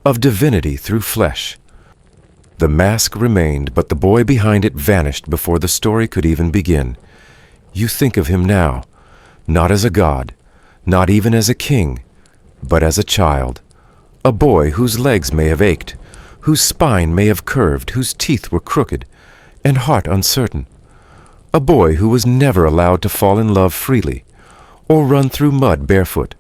Speaker 1: of divinity through flesh. The mask remained, but the boy behind it vanished before the story could even begin. You think of him now, not as a god, not even as a king, but as a child, a boy whose legs may have ached, whose spine may have curved, whose teeth were crooked, and heart uncertain, a boy who was never allowed to fall in love freely, or run through mud barefoot,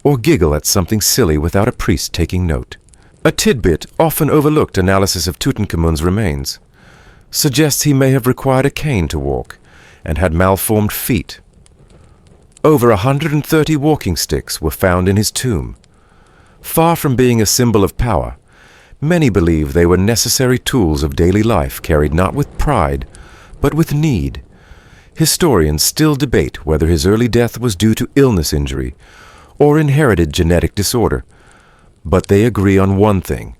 Speaker 1: or giggle at something silly without a priest taking note. A tidbit, often overlooked analysis of Tutankhamun's remains, suggests he may have required a cane to walk, and had malformed feet. Over 130 walking sticks were found in his tomb. Far from being a symbol of power, many believe they were necessary tools of daily life carried not with pride, but with need. Historians still debate whether his early death was due to illness injury or inherited genetic disorder, but they agree on one thing.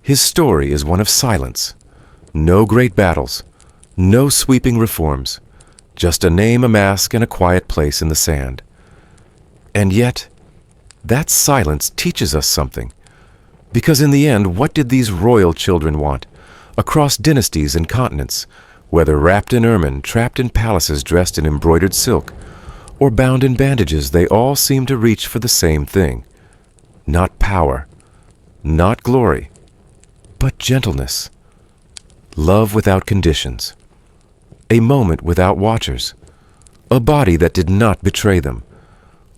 Speaker 1: His story is one of silence. No great battles, no sweeping reforms, just a name, a mask, and a quiet place in the sand. And yet, that silence teaches us something. Because in the end, what did these royal children want? Across dynasties and continents, whether wrapped in ermine, trapped in palaces dressed in embroidered silk, or bound in bandages, they all seem to reach for the same thing. Not power, not glory, but gentleness. Love without conditions. A moment without watchers. A body that did not betray them.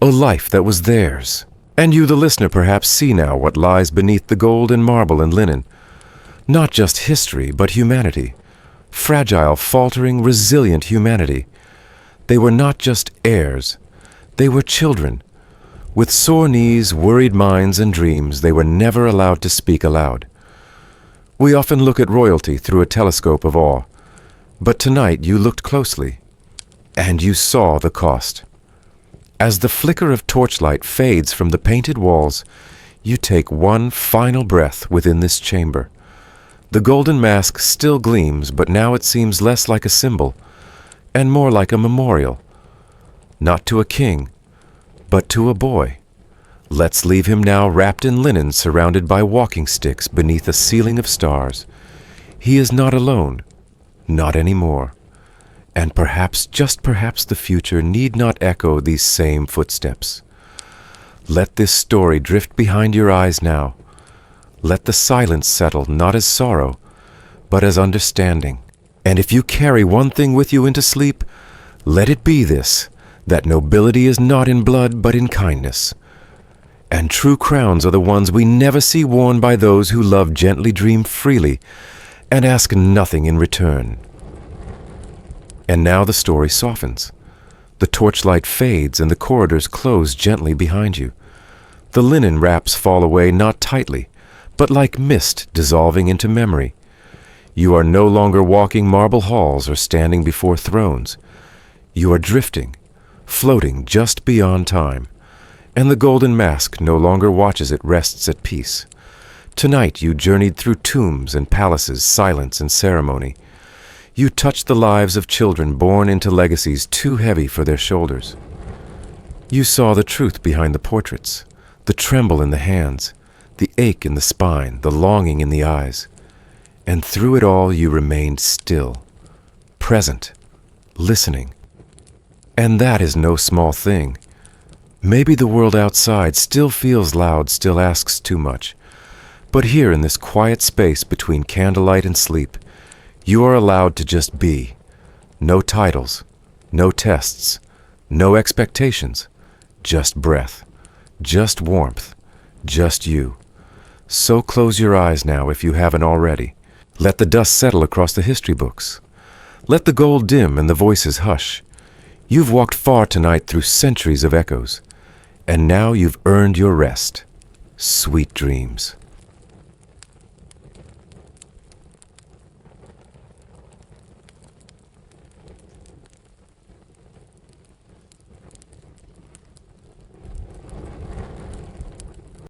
Speaker 1: A life that was theirs. And you, the listener, perhaps see now what lies beneath the gold and marble and linen. Not just history, but humanity. Fragile, faltering, resilient humanity. They were not just heirs. They were children. With sore knees, worried minds, and dreams they were never allowed to speak aloud. We often look at royalty through a telescope of awe, but tonight you looked closely, and you saw the cost. As the flicker of torchlight fades from the painted walls, you take one final breath within this chamber. The golden mask still gleams, but now it seems less like a symbol, and more like a memorial. Not to a king, but to a boy. Let's leave him now wrapped in linen, surrounded by walking sticks beneath a ceiling of stars. He is not alone, not anymore. And perhaps, just perhaps, the future need not echo these same footsteps. Let this story drift behind your eyes now. Let the silence settle not as sorrow, but as understanding. And if you carry one thing with you into sleep, let it be this, that nobility is not in blood, but in kindness. And true crowns are the ones we never see worn by those who love gently, dream freely, and ask nothing in return. And now the story softens. The torchlight fades and the corridors close gently behind you. The linen wraps fall away not tightly, but like mist dissolving into memory. You are no longer walking marble halls or standing before thrones. You are drifting, floating just beyond time, and the golden mask no longer watches, it rests at peace. Tonight you journeyed through tombs and palaces, silence and ceremony. You touched the lives of children born into legacies too heavy for their shoulders. You saw the truth behind the portraits, the tremble in the hands, the ache in the spine, the longing in the eyes. And through it all you remained still, present, listening. And that is no small thing. Maybe the world outside still feels loud, still asks too much. But here in this quiet space between candlelight and sleep, you are allowed to just be. No titles, no tests, no expectations, just breath, just warmth, just you. So close your eyes now if you haven't already. Let the dust settle across the history books. Let the gold dim and the voices hush. You've walked far tonight through centuries of echoes, and now you've earned your rest. Sweet dreams.